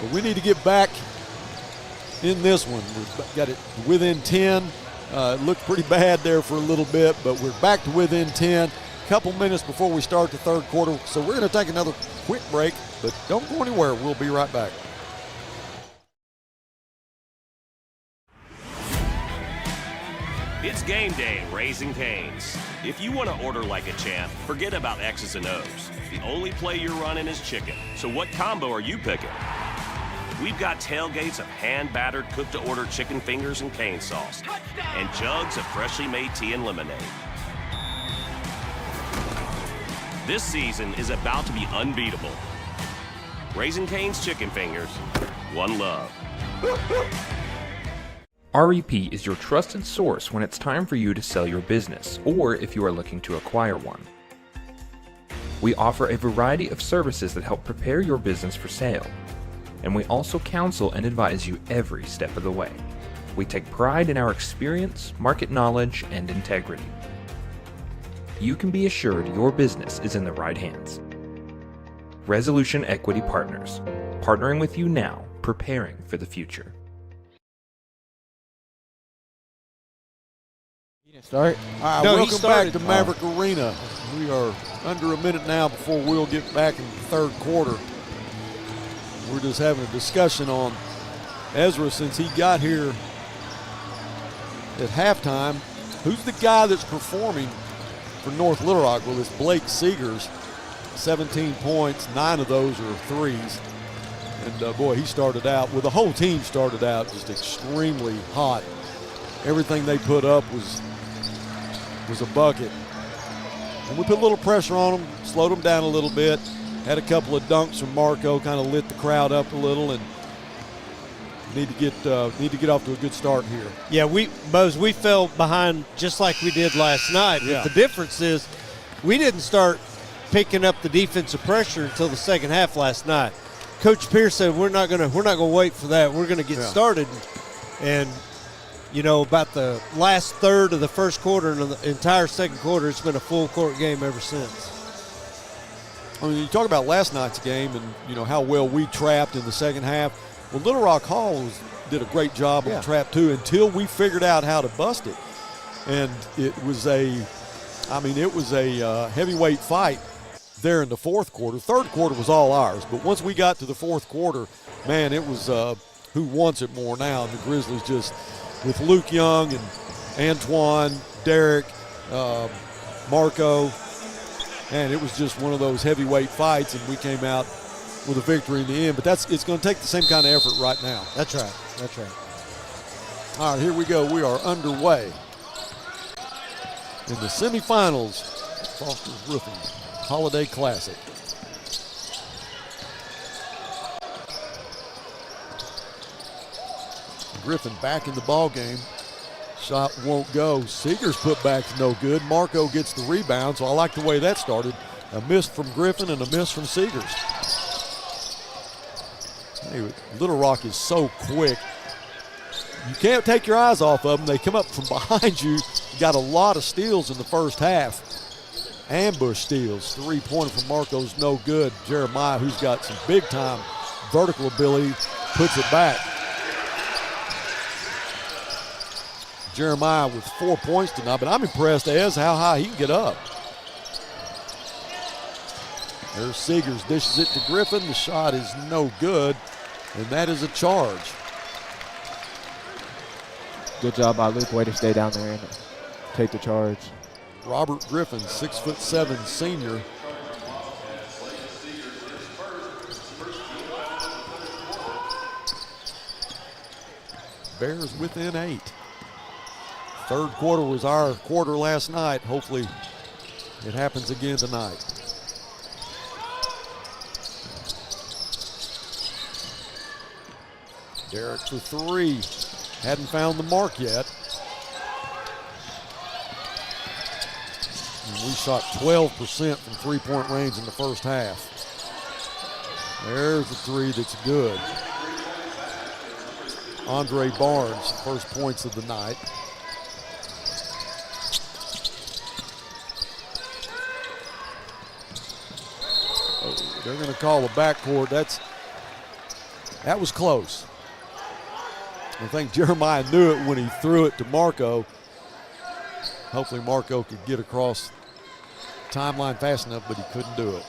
But we need to get back in this one. We've got it within 10. It looked pretty bad there for a little bit, but we're back to within 10. A couple minutes before we start the third quarter. So we're going to take another quick break, but don't go anywhere. We'll be right back. It's game day at Raising Cane's. If you want to order like a champ, forget about X's and O's. The only play you're running is chicken. So what combo are you picking? We've got tailgates of hand-battered, cooked-to-order chicken fingers and cane sauce, and jugs of freshly made tea and lemonade. This season is about to be unbeatable. Raising Cane's Chicken Fingers, one love. REP is your trusted source when it's time for you to sell your business, or if you are looking to acquire one. We offer a variety of services that help prepare your business for sale, and we also counsel and advise you every step of the way. We take pride in our experience, market knowledge, and integrity. You can be assured your business is in the right hands. Resolution Equity Partners, partnering with you now, preparing for the future. Start? All right, welcome back to Maverick Arena. We are under a minute now before we'll get back in the third quarter. We're just having a discussion on Ezra since he got here at halftime. Who's the guy that's performing for North Little Rock? Well, it's Blake Seegers, 17 points, 9 of those are threes. And boy, he started out, well, the whole team started out just extremely hot. Everything they put up was a bucket. And we put a little pressure on them, slowed them down a little bit, had a couple of dunks from Marco, kind of lit the crowd up a little, and need to get off to a good start here. Yeah, we fell behind just like we did last night. Yeah. But the difference is we didn't start picking up the defensive pressure until the second half last night. Coach Pierce said we're not gonna wait for that. We're gonna get started, and about the last third of the first quarter and the entire second quarter, it's been a full court game ever since. I mean, you talk about last night's game and how well we trapped in the second half. Well, Little Rock Hall did a great job on trap too until we figured out how to bust it, and it was a heavyweight fight there in the fourth quarter. Third quarter was all ours, but once we got to the fourth quarter, man, it was who wants it more now. And the Grizzlies just, with Luke Young and Antoine, Derek, Marco, and it was just one of those heavyweight fights, and we came out with a victory in the end. But it's going to take the same kind of effort right now. That's right. That's right. All right, here we go. We are underway in the semifinals, Foster's Roofing Holiday Classic. Griffin back in the ball game. Shot won't go. Seeger's putback's no good. Marco gets the rebound, so I like the way that started. A miss from Griffin and a miss from Seegers. Hey, Little Rock is so quick. You can't take your eyes off of them. They come up from behind you. Got a lot of steals in the first half. Ambush steals. Three-pointer from Marco's no good. Jeremiah, who's got some big-time vertical ability, puts it back. Jeremiah with 4 points tonight, but I'm impressed as how high he can get up. There's Seegers, dishes it to Griffin. The shot is no good, and that is a charge. Good job by Luke. Way to stay down there and take the charge. Robert Griffin, 6'7" senior. Bears within 8. Third quarter was our quarter last night. Hopefully it happens again tonight. Derek for three. Hadn't found the mark yet. And we shot 12% from three-point range in the first half. There's a three that's good. Andre Barnes, first points of the night. They're going to call a backcourt. That was close. I think Jeremiah knew it when he threw it to Marco. Hopefully Marco could get across the timeline fast enough, but he couldn't do it.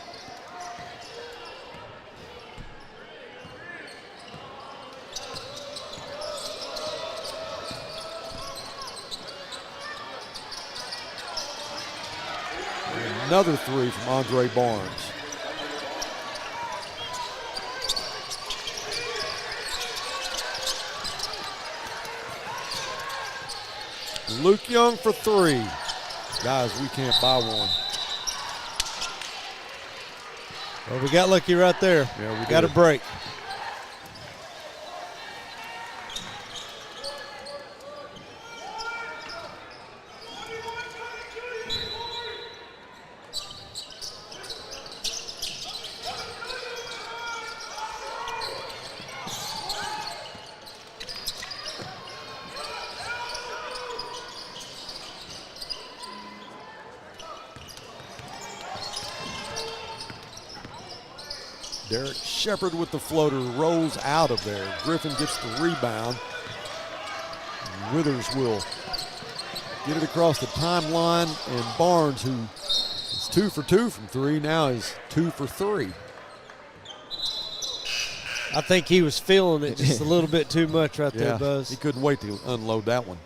And another three from Andre Barnes. Luke Young for three. Guys, we can't buy one. Well, we got lucky right there. Yeah, we got a break. Derek Shepard with the floater, rolls out of there. Griffin gets the rebound. Withers will get it across the timeline, and Barnes, who is 2 for 2 from three, now is 2 for 3. I think he was feeling it just a little bit too much right there, Buzz. He couldn't wait to unload that one.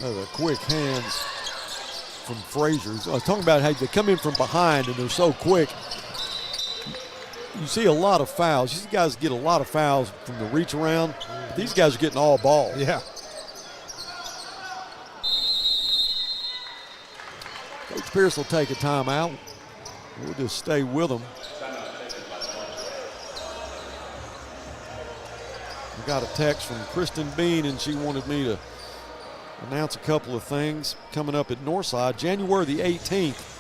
The quick hands from Frazier. I was talking about how they come in from behind and they're so quick. you see a lot of fouls. These guys get a lot of fouls from the reach around. These guys are getting all ball. Yeah. Coach Pierce will take a timeout. We'll just stay with them. I got a text from Kristen Bean, and she wanted me to announce a couple of things coming up at Northside. January the 18th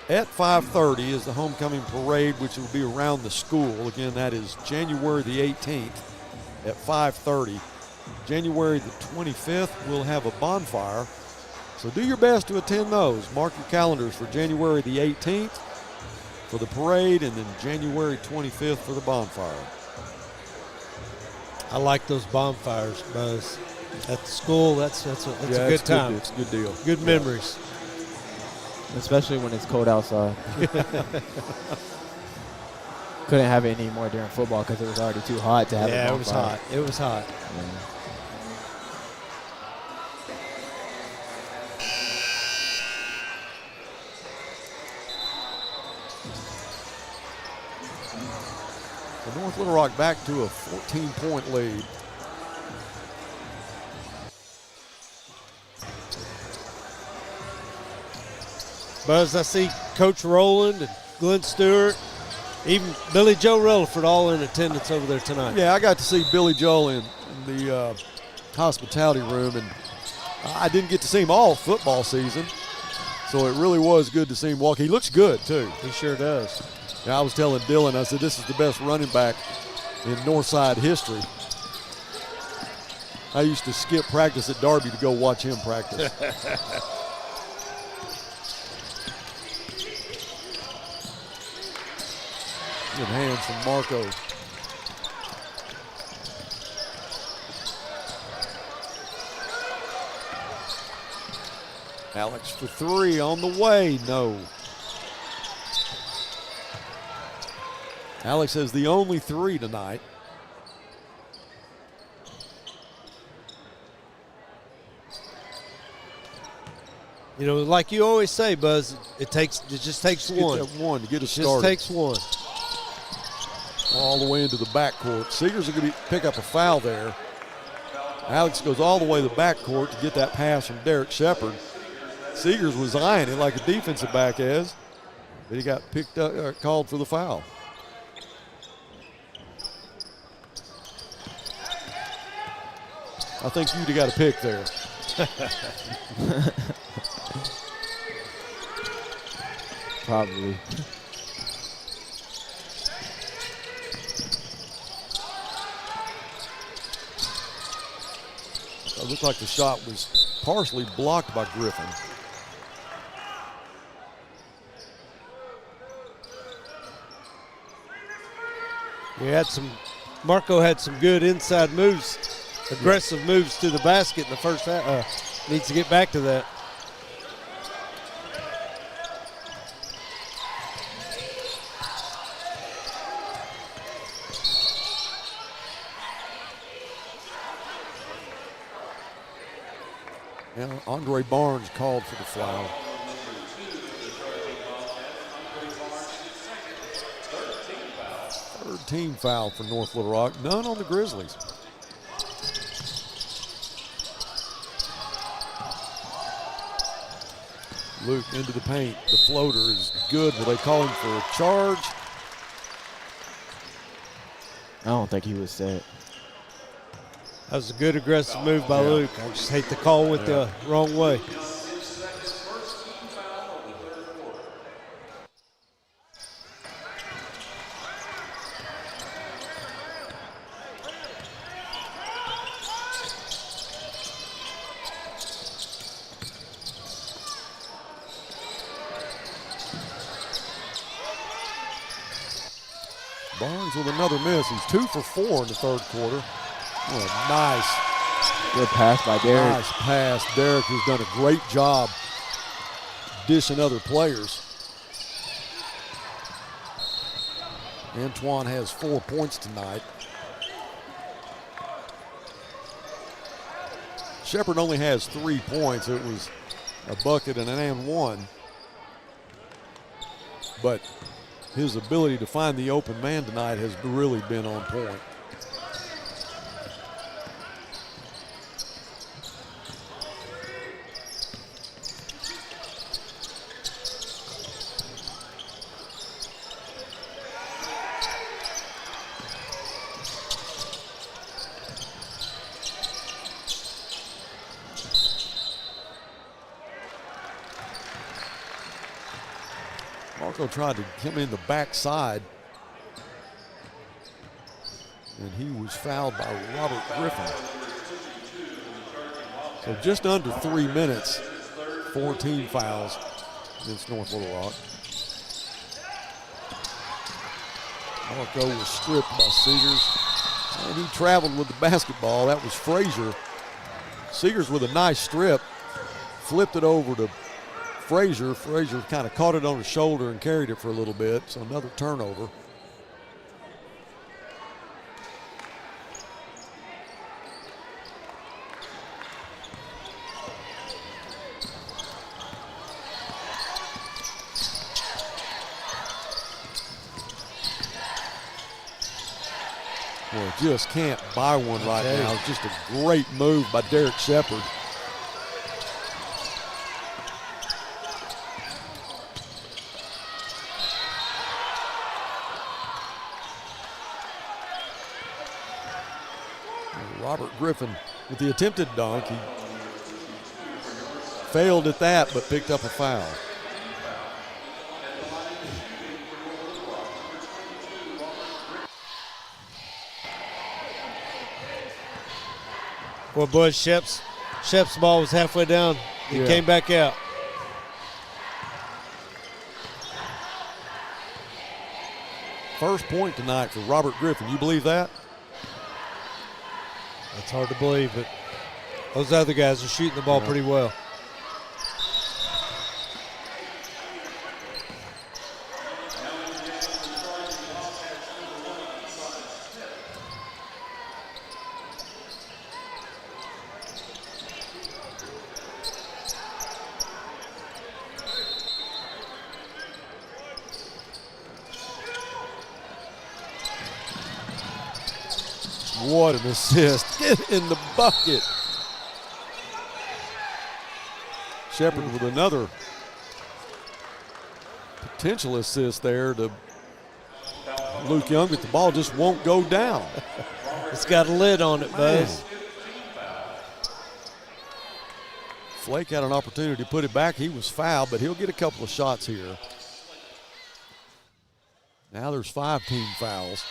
at 5:30 is the homecoming parade, which will be around the school. Again, that is January the 18th at 5:30. January the 25th, we'll have a bonfire. So do your best to attend those. Mark your calendars for January the 18th for the parade, and then January 25th for the bonfire. I like those bonfires, Buzz. At the school, that's a good time. It's a good deal. Good memories. Especially when it's cold outside. Couldn't have it anymore during football because it was already too hot to have it. Yeah, it was hot. It was hot. Yeah. So North Little Rock back to a 14-point lead. Buzz, I see Coach Rowland and Glenn Stewart, even Billy Joe Rutherford all in attendance over there tonight. Yeah, I got to see Billy Joe in the hospitality room, and I didn't get to see him all football season, so it really was good to see him walk. He looks good, too. He sure does. Yeah, I was telling Dylan, I said, this is the best running back in Northside history. I used to skip practice at Darby to go watch him practice. Good hands from Marco. Alex for three on the way. No. Alex has the only three tonight. You know, like you always say, Buzz, it just takes one. Get that one to get us started. started. Just takes one. All the way into the backcourt. Seegers are going to pick up a foul there. Alex goes all the way to the backcourt to get that pass from Derek Shepard. Seegers was eyeing it like a defensive back is, but he got picked up, called for the foul. I think you'd have got a pick there. Probably. It looked like the shot was partially blocked by Griffin. Marco had some good inside moves, aggressive moves to the basket in the first half. Needs to get back to that. And Andre Barnes called for the foul. Third team foul for North Little Rock. None on the Grizzlies. Luke into the paint. The floater is good. Will they call him for a charge? I don't think he was set. That was a good aggressive move by Luke. I just hate the call with the wrong way. Barnes with another miss. He's 2 for 4 in the third quarter. Oh, nice. Good pass by Derek. Nice pass. Derek has done a great job dishing other players. Antoine has 4 points tonight. Shepard only has 3 points. It was a bucket and an and one. But his ability to find the open man tonight has really been on point. Marco tried to come in the backside, and he was fouled by Robert Griffin. So just under 3 minutes, 14 fouls against North Little Rock. Marco was stripped by Seegers, and he traveled with the basketball. That was Frazier. Seegers with a nice strip, flipped it over to Frazier. Frazier kind of caught it on his shoulder and carried it for a little bit, so another turnover. Well, just can't buy one right now. It's just a great move by Derek Shepard. Robert Griffin with the attempted dunk. He failed at that, but picked up a foul. Well, Bush, Shep's ball was halfway down. He came back out. First point tonight for Robert Griffin. You believe that? That's hard to believe, but those other guys are shooting the ball pretty well. What an assist. Get in the bucket. Shepard with another potential assist there to Luke Young, but the ball just won't go down. It's got a lid on it, Buzz. Flake had an opportunity to put it back. He was fouled, but he'll get a couple of shots here. Now there's 5 team fouls.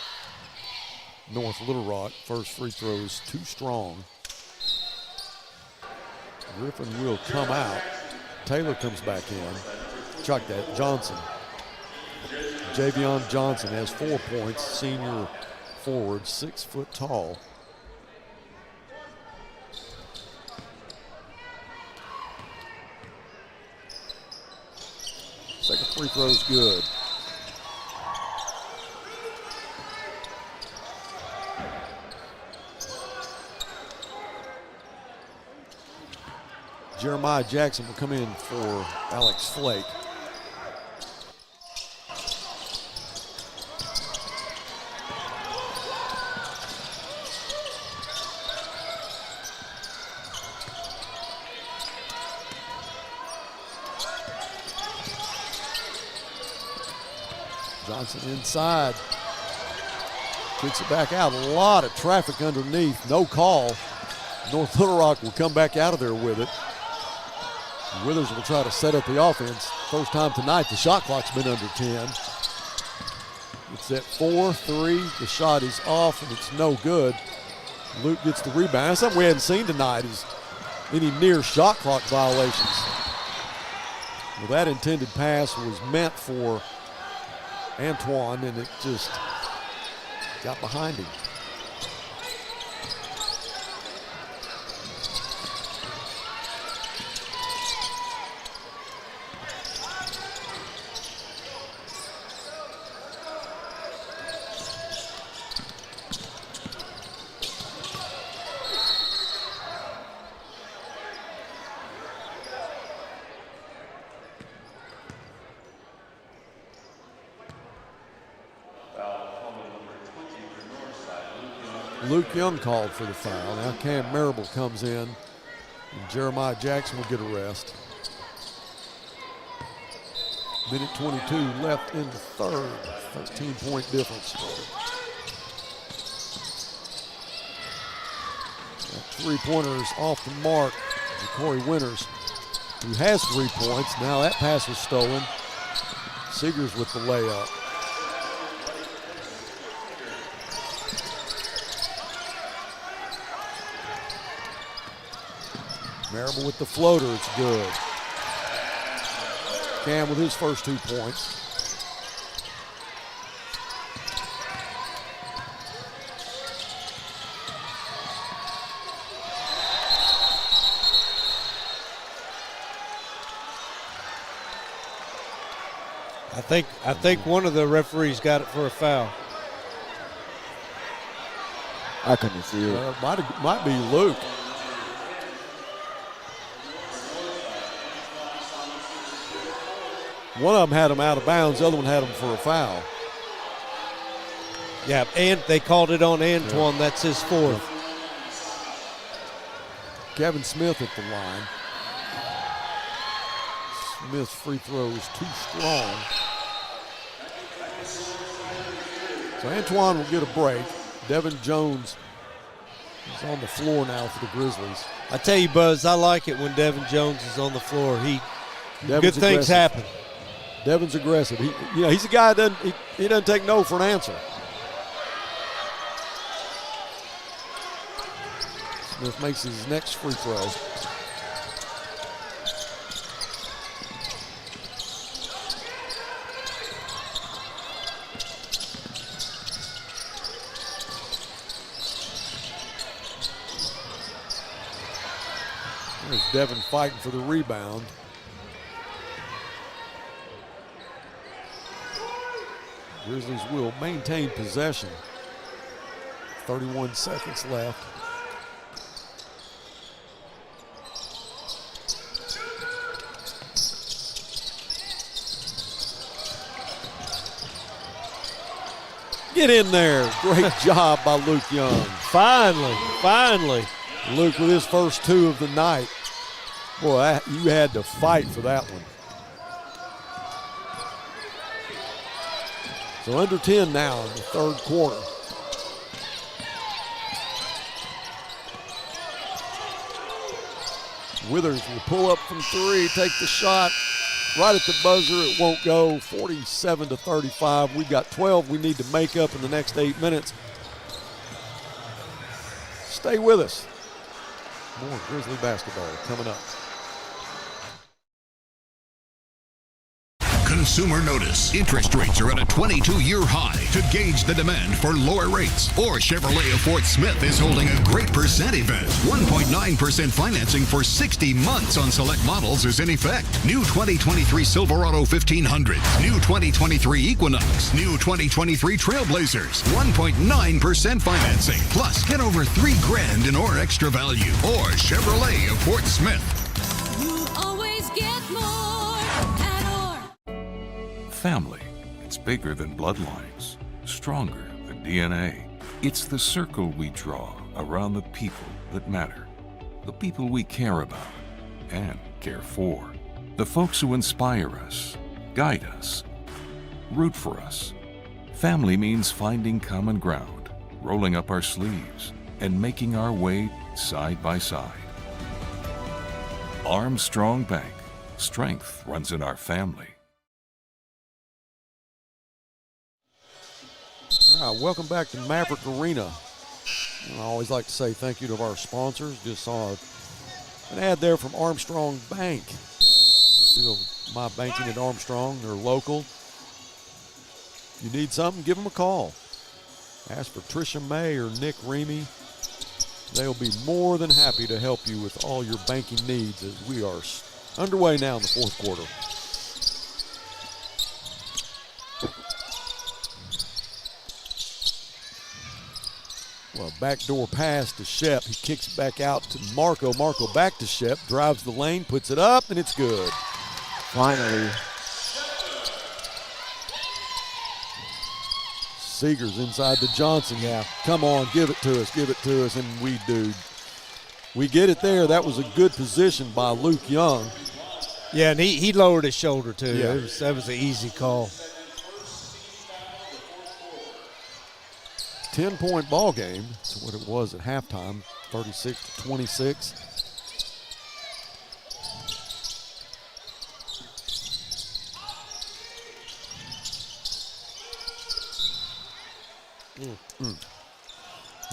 North Little Rock, first free throw is too strong. Griffin will come out. Taylor comes back in. Chuck that, Johnson. Javion Johnson has 4 points, senior forward, 6 foot tall. Second free throw is good. Jeremiah Jackson will come in for Alex Flake. Johnson inside. Kicks it back out. A lot of traffic underneath. No call. North Little Rock will come back out of there with it. Withers will try to set up the offense. First time tonight, the shot clock's been under 10. It's at 4-3. The shot is off, and it's no good. Luke gets the rebound. That's something we hadn't seen tonight is any near shot clock violations. Well, that intended pass was meant for Antoine, and it just got behind him. Luke Young called for the foul. Now Cam Marable comes in, and Jeremiah Jackson will get a rest. Minute 22 left in the third. 13-point difference. That three-pointers off the mark. Corey Winters, who has 3 points. Now that pass was stolen. Seegers with the layup. Marable with the floater, it's good. Cam with his first 2 points. I think one of the referees got it for a foul. I couldn't see it. Might be Luke. One of them had him out of bounds. The other one had him for a foul. Yeah, and they called it on Antoine. Yeah. That's his fourth. Kevin Smith at the line. Smith's free throw is too strong. So Antoine will get a break. Devin Jones is on the floor now for the Grizzlies. I tell you, Buzz, I like it when Devin Jones is on the floor. Devin's good things happen. Devin's aggressive. He's a guy that he doesn't take no for an answer. Smith makes his next free throw. There's Devin fighting for the rebound. Grizzlies will maintain possession. 31 seconds left. Get in there. Great job by Luke Young. Finally. Luke with his first 2 of the night. Boy, you had to fight for that one. So under 10 now in the third quarter. Withers will pull up from 3, take the shot. Right at the buzzer, it won't go. 47-35. We've got 12 we need to make up in the next 8 minutes. Stay with us. More Grizzly basketball coming up. Consumer notice. Interest rates are at a 22-year high. To gauge the demand for lower rates, or Chevrolet of Fort Smith is holding a great percent event. 1.9% financing for 60 months on select models is in effect. New 2023 Silverado 1500, new 2023 Equinox, new 2023 Trailblazers. 1.9% financing. Plus, get over $3,000 in or extra value. Or Chevrolet of Fort Smith. You always get more at Or. Family. It's bigger than bloodlines, stronger than DNA. It's the circle we draw around the people that matter, the people we care about and care for, the folks who inspire us, guide us, root for us. Family means finding common ground, rolling up our sleeves, and making our way side by side. Armstrong Bank. Strength runs in our family. All right, welcome back to Maverick Arena. I always like to say thank you to our sponsors. Just saw an ad there from Armstrong Bank. Do my banking at Armstrong. They're local. If you need something, give them a call. Ask for Tricia May or Nick Reamy. They'll be more than happy to help you with all your banking needs as we are underway now in the fourth quarter. Well, backdoor pass to Shep. He kicks back out to Marco. Marco back to Shep, drives the lane, puts it up, and it's good. Finally. Seegers inside to Johnson. Yeah. Come on, give it to us, and we do. We get it there. That was a good position by Luke Young. Yeah, and he lowered his shoulder, too. Yeah. That was an easy call. 10-point ball game. That's what it was at halftime, 36-26.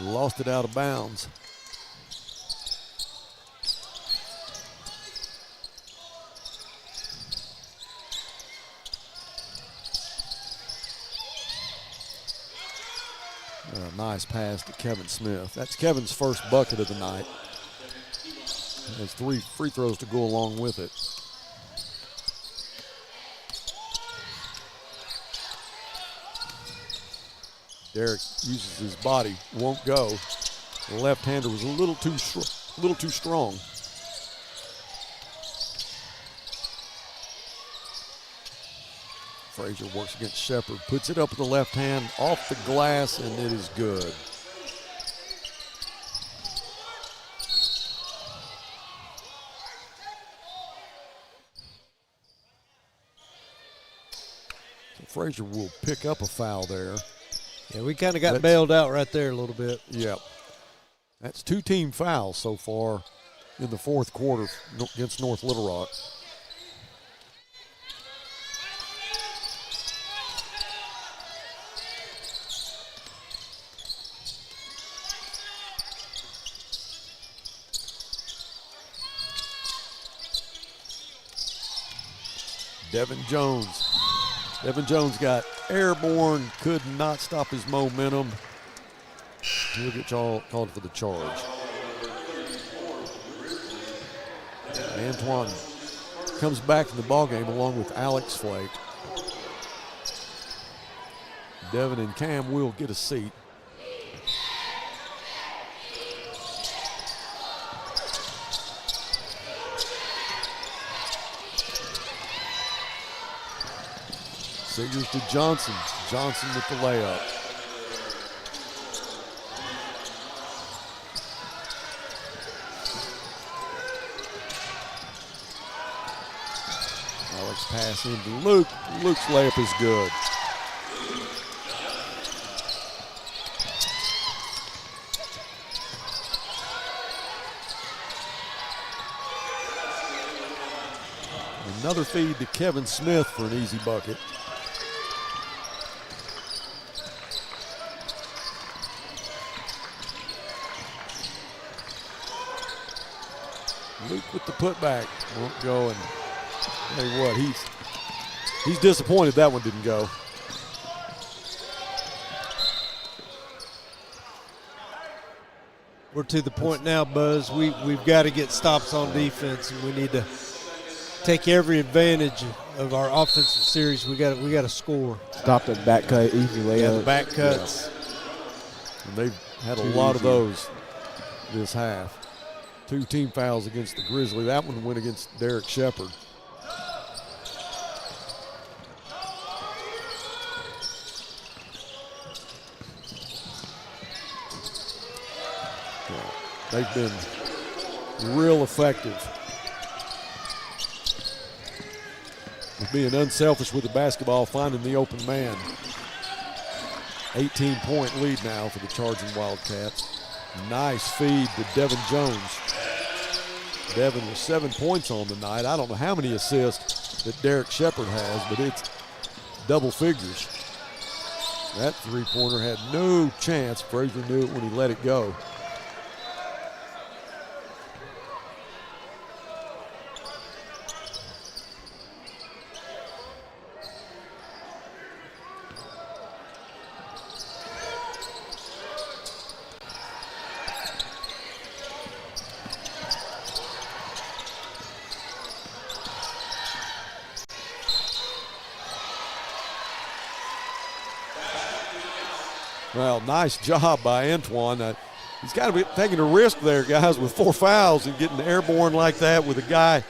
Lost it out of bounds. A nice pass to Kevin Smith. That's Kevin's first bucket of the night. He has 3 free throws to go along with it. Derek uses his body, won't go. The left-hander was a little too strong. Frazier works against Shepard, puts it up with the left hand, off the glass, and it is good. So Frazier will pick up a foul there. Yeah, we kind of got bailed out right there a little bit. Yep. That's 2 team fouls so far in the fourth quarter against North Little Rock. Devin Jones. Devin Jones got airborne, could not stop his momentum. He'll get called for the charge. Antoine comes back in the ballgame along with Alex Flake. Devin and Cam will get a seat. Seegers to Johnson. Johnson with the layup. Alex pass into Luke. Luke's layup is good. Another feed to Kevin Smith for an easy bucket. Luke with the putback, won't go, and tell you what, he's disappointed that one didn't go. We're to the point now, Buzz. We've got to get stops on defense, and we need to take every advantage of our offensive series. We got to score. Stop the back cut, easy layup. Yeah, the back cuts. Yeah. And they've had a lot of those this half. 2 team fouls against the Grizzly. That one went against Derek Shepard. They've been real effective with being unselfish with the basketball, finding the open man. 18-point lead now for the charging Wildcats. Nice feed to Devin Jones. Devin with 7 points on the night. I don't know how many assists that Derek Shepard has, but it's double figures. That 3-pointer had no chance. Frazier knew it when he let it go. Well, nice job by Antoine. He's got to be taking a risk there, guys, with 4 fouls and getting airborne like that with a guy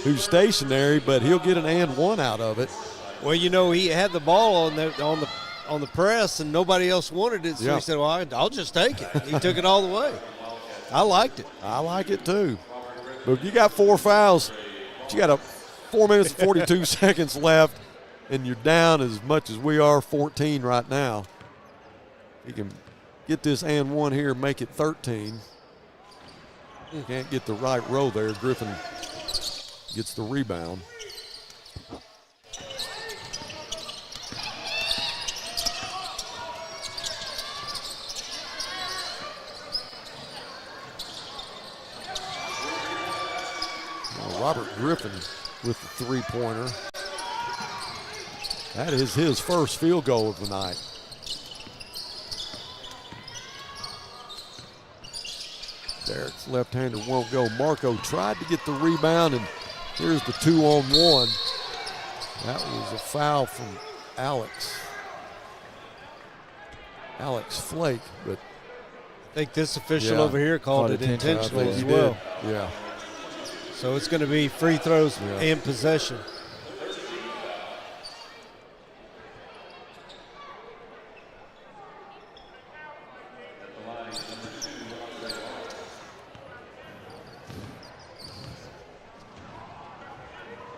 who's stationary, but he'll get an and one out of it. Well, you know, he had the ball on on the press, and nobody else wanted it. So he said, well, I'll just take it. He took it all the way. I liked it. I like it too. But you got 4 fouls. You got 4 minutes and 42 seconds left, and you're down as much as we are, 14 right now. You can get this and one here, make it 13. Can't get the right row there. Griffin gets the rebound. Robert Griffin with the three-pointer. That is his first field goal of the night. Derek's left-hander won't go. Marco tried to get the rebound, and here's the 2-on-1. That was a foul from Alex Flake, but I think this official over here called it intentional as well. Yeah. So it's going to be free throws and possession.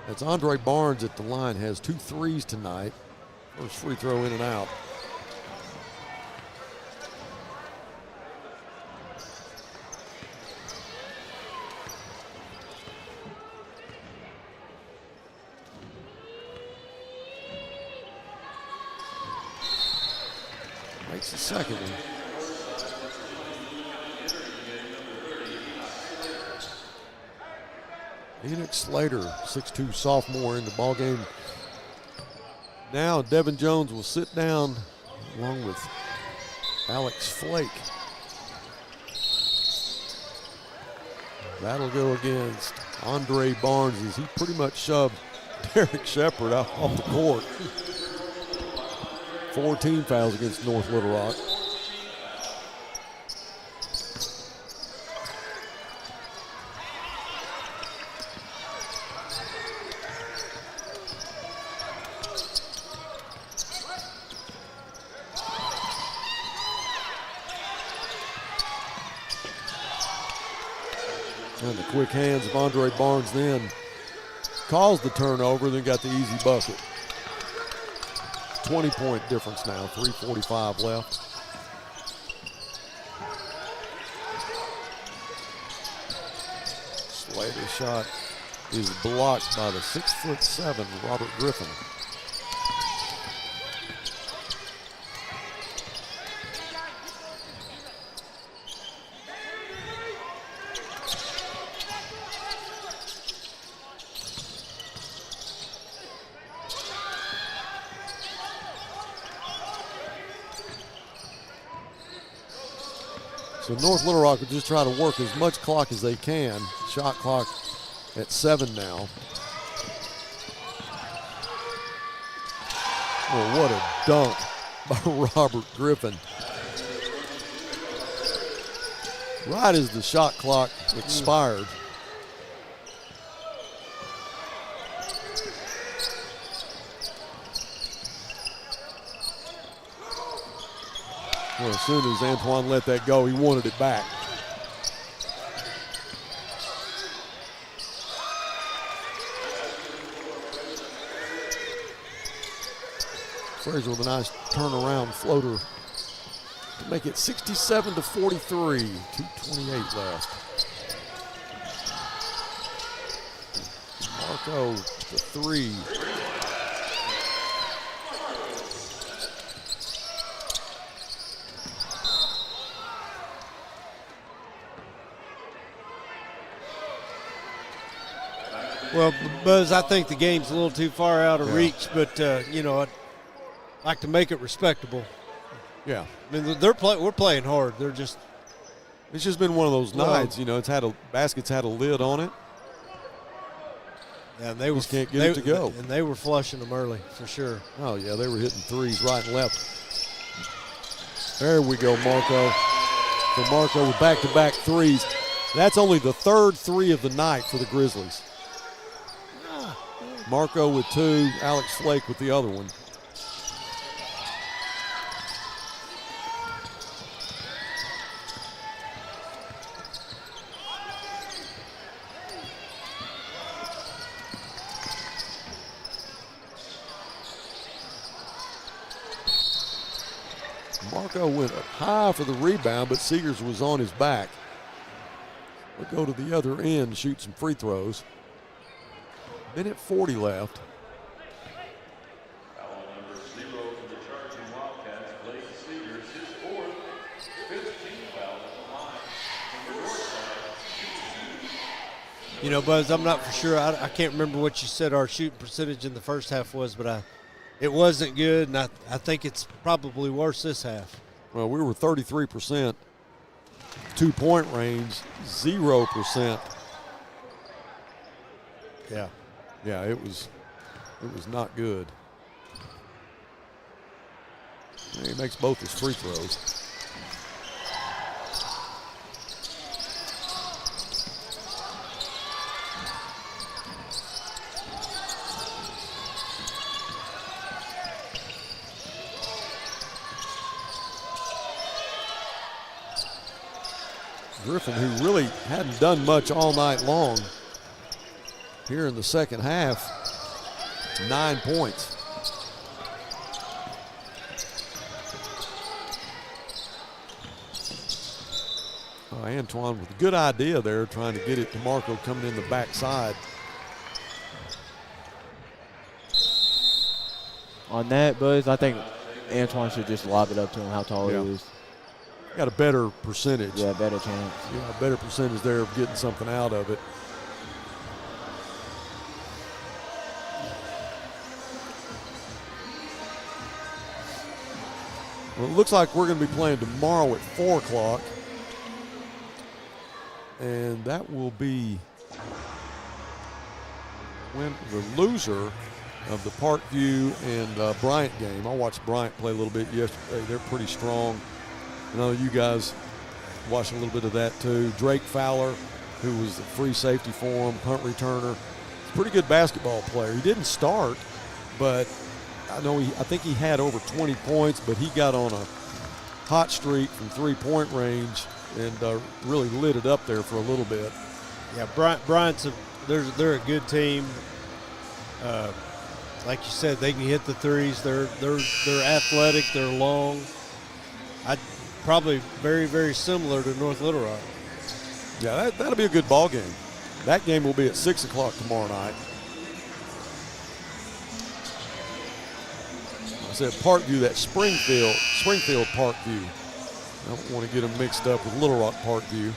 That's Andre Barnes at the line, has 2 threes tonight. First free throw in and out. Makes the second one. Enoch Slater, 6'2" sophomore in the ballgame. Now Devin Jones will sit down along with Alex Flake. That'll go against Andre Barnes as he pretty much shoved Derek Shepard out off the court. 14 fouls against North Little Rock. And the quick hands of Andre Barnes then caused the turnover, then got the easy bucket. 20-point difference now, 3:45 left. Slater's shot is blocked by the 6'7" Robert Griffin. So North Little Rock will just try to work as much clock as they can. Shot clock at 7 now. Oh, what a dunk by Robert Griffin. Right as the shot clock expired. Well, as soon as Antoine let that go, he wanted it back. Frazier with a nice turnaround floater to make it 67-43. 2:28 left. Marco, the three. Well, Buzz, I think the game's a little too far out of reach, but, you know, I'd like to make it respectable. Yeah. I mean, we're playing hard. They're just. It's just been one of those nights, you know, basket's had a lid on it. Yeah, and they just can't get it to go. And they were flushing them early, for sure. Oh, yeah, they were hitting threes right and left. There we go, Marco. So Marco with back-to-back threes. That's only the third three of the night for the Grizzlies. Marco with 2, Alex Flake with the other one. Marco went up high for the rebound, but Seegers was on his back. We'll go to the other end, shoot some free throws. Minute 40 left. Foul number 0 for the charging Wildcats, Blake Seegers, his 4th, 15th foul at the line. From the Northside, You know, Buzz, I'm not for sure. I can't remember what you said our shooting percentage in the first half was, but it wasn't good, and I think it's probably worse this half. Well, we were 33%, 2-point range, 0%. Yeah. Yeah, it was not good. And he makes both his free throws. Griffin, who really hadn't done much all night long, here in the second half, 9 points. Antoine with a good idea there, trying to get it to Marco coming in the backside. On that, Buzz, I think Antoine should just lob it up to him, how tall he is. Got a better percentage. Yeah, better chance. Yeah, a better percentage there of getting something out of it. Well, it looks like we're going to be playing tomorrow at 4 o'clock. And that will be when the loser of the Parkview and Bryant game. I watched Bryant play a little bit yesterday. They're pretty strong. I know you guys watched a little bit of that too. Drake Fowler, who was the free safety for him, punt returner. He's a pretty good basketball player. He didn't start, but I think he had over 20 points, but he got on a hot streak from 3-point range and really lit it up there for a little bit. Yeah, Bryant's they're a good team. Like you said, they can hit the threes. They're athletic. They're long. Probably very, very similar to North Little Rock. Yeah, that'll be a good ball game. That game will be at 6 o'clock tomorrow night. I said Parkview, that Springfield Parkview. I don't want to get them mixed up with Little Rock Parkview.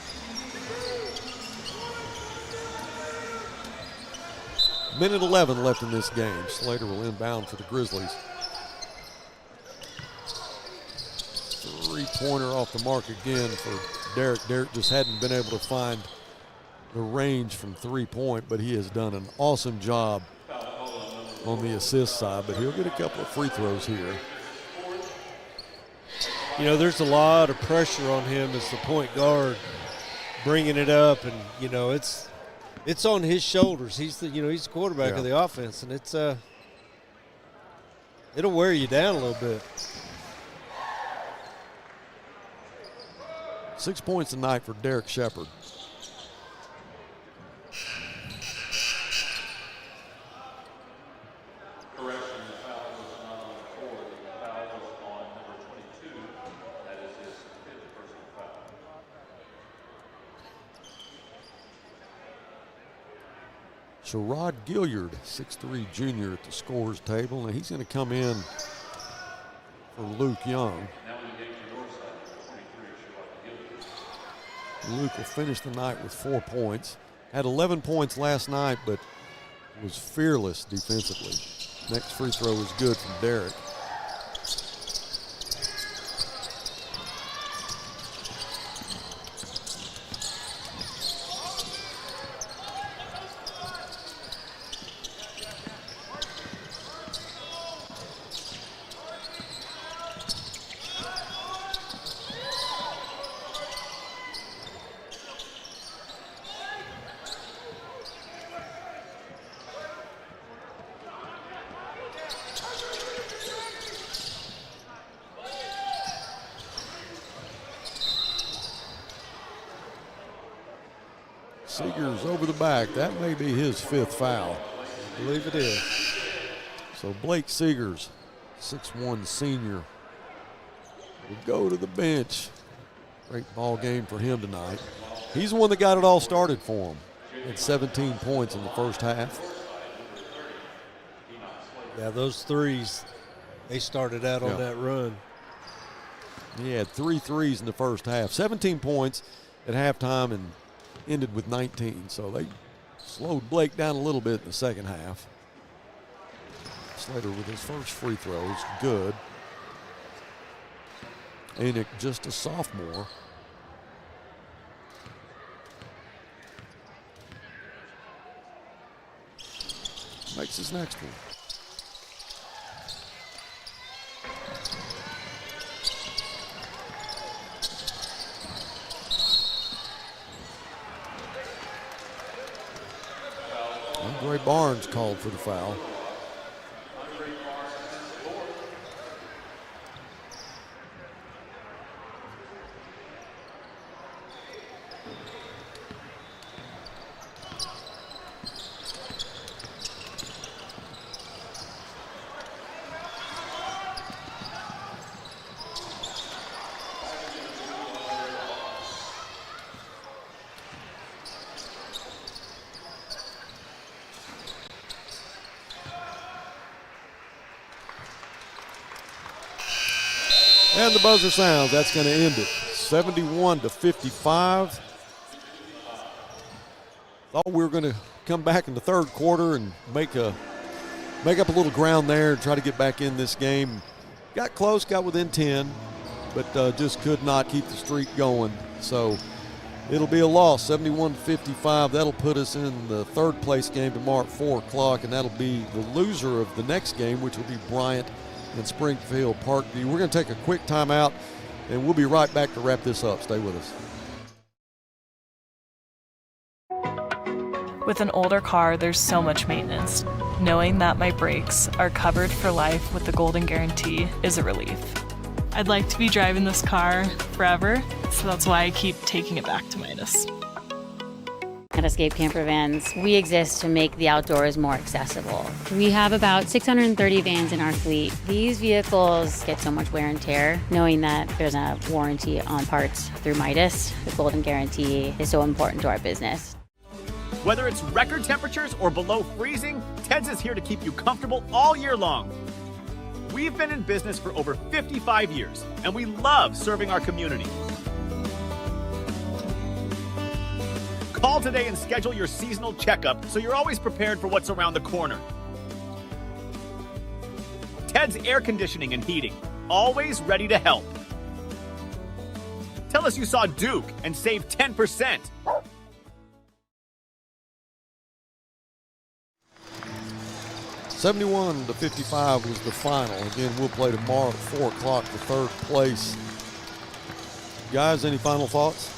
Minute 11 left in this game. Slater will inbound for the Grizzlies. Three-pointer off the mark again for Derek. Derek just hadn't been able to find the range from 3-point, but he has done an awesome job on the assist side, but he'll get a couple of free throws here. You know, there's a lot of pressure on him as the point guard, bringing it up, and you know it's on his shoulders. He's the quarterback of the offense, and it'll wear you down a little bit. 6 points a night for Derek Shepard. correction, the foul was not on the court. The foul was on number 22. That is his 5th personal foul. Sherrod Gilliard, 6'3" junior at the scorer's table, and he's going to come in for Luke Young. Now in the game for Northside, 23, Sherrod Gilliard. Luke will finish the night with 4 points. Had 11 points last night, but was fearless defensively. Next free throw is good from Derek. Seegers over the back. That may be his 5th foul. I believe it is. So Blake Seegers, 6'1" senior, will go to the bench. Great ball game for him tonight. He's the one that got it all started for him. Had 17 points in the first half. Yeah, those threes, they started out on that run. He had 3 threes in the first half. 17 points at halftime and ended with 19. So they slowed Blake down a little bit in the second half. Slater with his first free throws, good. Enoch just a sophomore. Makes his next one. Andre Barnes called for the foul. And the buzzer sounds. That's going to end it. 71-55. Thought we were going to come back in the third quarter and make up a little ground there and try to get back in this game. Got close, got within 10, but just could not keep the streak going. So it'll be a loss, 71-55. That'll put us in the third place game tomorrow at 4 o'clock, and that'll be the loser of the next game, which will be Bryant in Springfield Parkview. We're going to take a quick timeout, and we'll be right back to wrap this up. Stay with us. With an older car, there's so much maintenance. Knowing that my brakes are covered for life with the Golden Guarantee is a relief. I'd like to be driving this car forever, so that's why I keep taking it back to Midas. At Escape Camper Vans, we exist to make the outdoors more accessible. We have about 630 vans in our fleet. These vehicles get so much wear and tear. Knowing that there's a warranty on parts through Midas, the Golden Guarantee is so important to our business. Whether it's record temperatures or below freezing, Ted's is here to keep you comfortable all year long. We've been in business for over 55 years, and we love serving our community. Call today and schedule your seasonal checkup so you're always prepared for what's around the corner. Ted's Air Conditioning and Heating, always ready to help. Tell us you saw Duke and save 10%. (71-55) was the final. Again, we'll play tomorrow at 4 o'clock for third place. Guys, any final thoughts?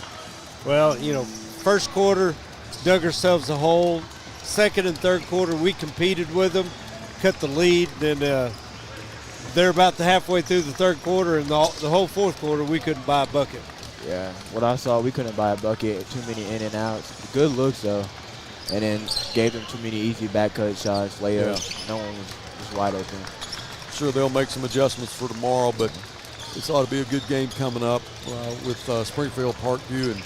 Well, first quarter, dug ourselves a hole. Second and third quarter, we competed with them, cut the lead. Then they're about halfway through the third quarter, and the whole fourth quarter, we couldn't buy a bucket. Yeah, what I saw, we couldn't buy a bucket. Too many in and outs. Good looks, though. And then gave them too many easy back cut shots, layups. Yeah. No one was wide open. Sure, they'll make some adjustments for tomorrow, but this ought to be a good game coming up with Springfield Parkview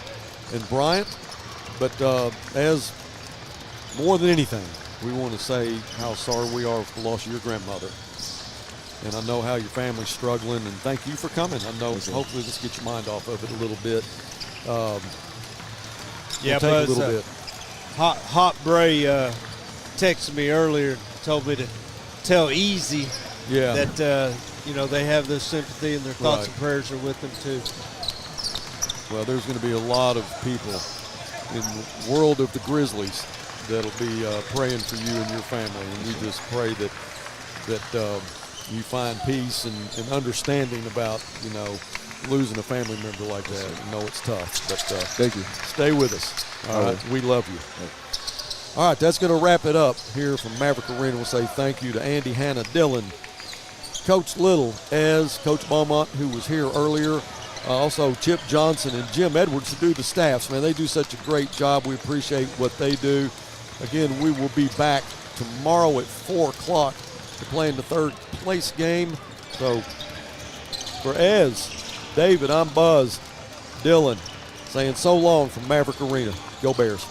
and Bryant. But as more than anything, we want to say how sorry we are for the loss of your grandmother. And I know how your family's struggling, and thank you for coming. I know hopefully this gets your mind off of it a little bit. Yeah, take Buzz, a little bit. har-ber texted me earlier, told me to tell Easy that they have their sympathy and their thoughts and prayers are with them too. Well, there's going to be a lot of people in the world of the Grizzlies that'll be praying for you and your family, and we just pray that you find peace and understanding about losing a family member like that. I know it's tough, but thank you. Stay with us. All right, we love you. All right, that's going to wrap it up here from Maverick Arena. We'll say thank you to Andy, Hannah, Dylan, Coach Little, Coach Beaumont, who was here earlier. Also, Chip Johnson and Jim Edwards, who do the staffs. Man, they do such a great job. We appreciate what they do. Again, we will be back tomorrow at 4 o'clock to play in the third place game. So, for Ez, David, I'm Buzz. Dylan saying so long from Maverick Arena. Go Bears.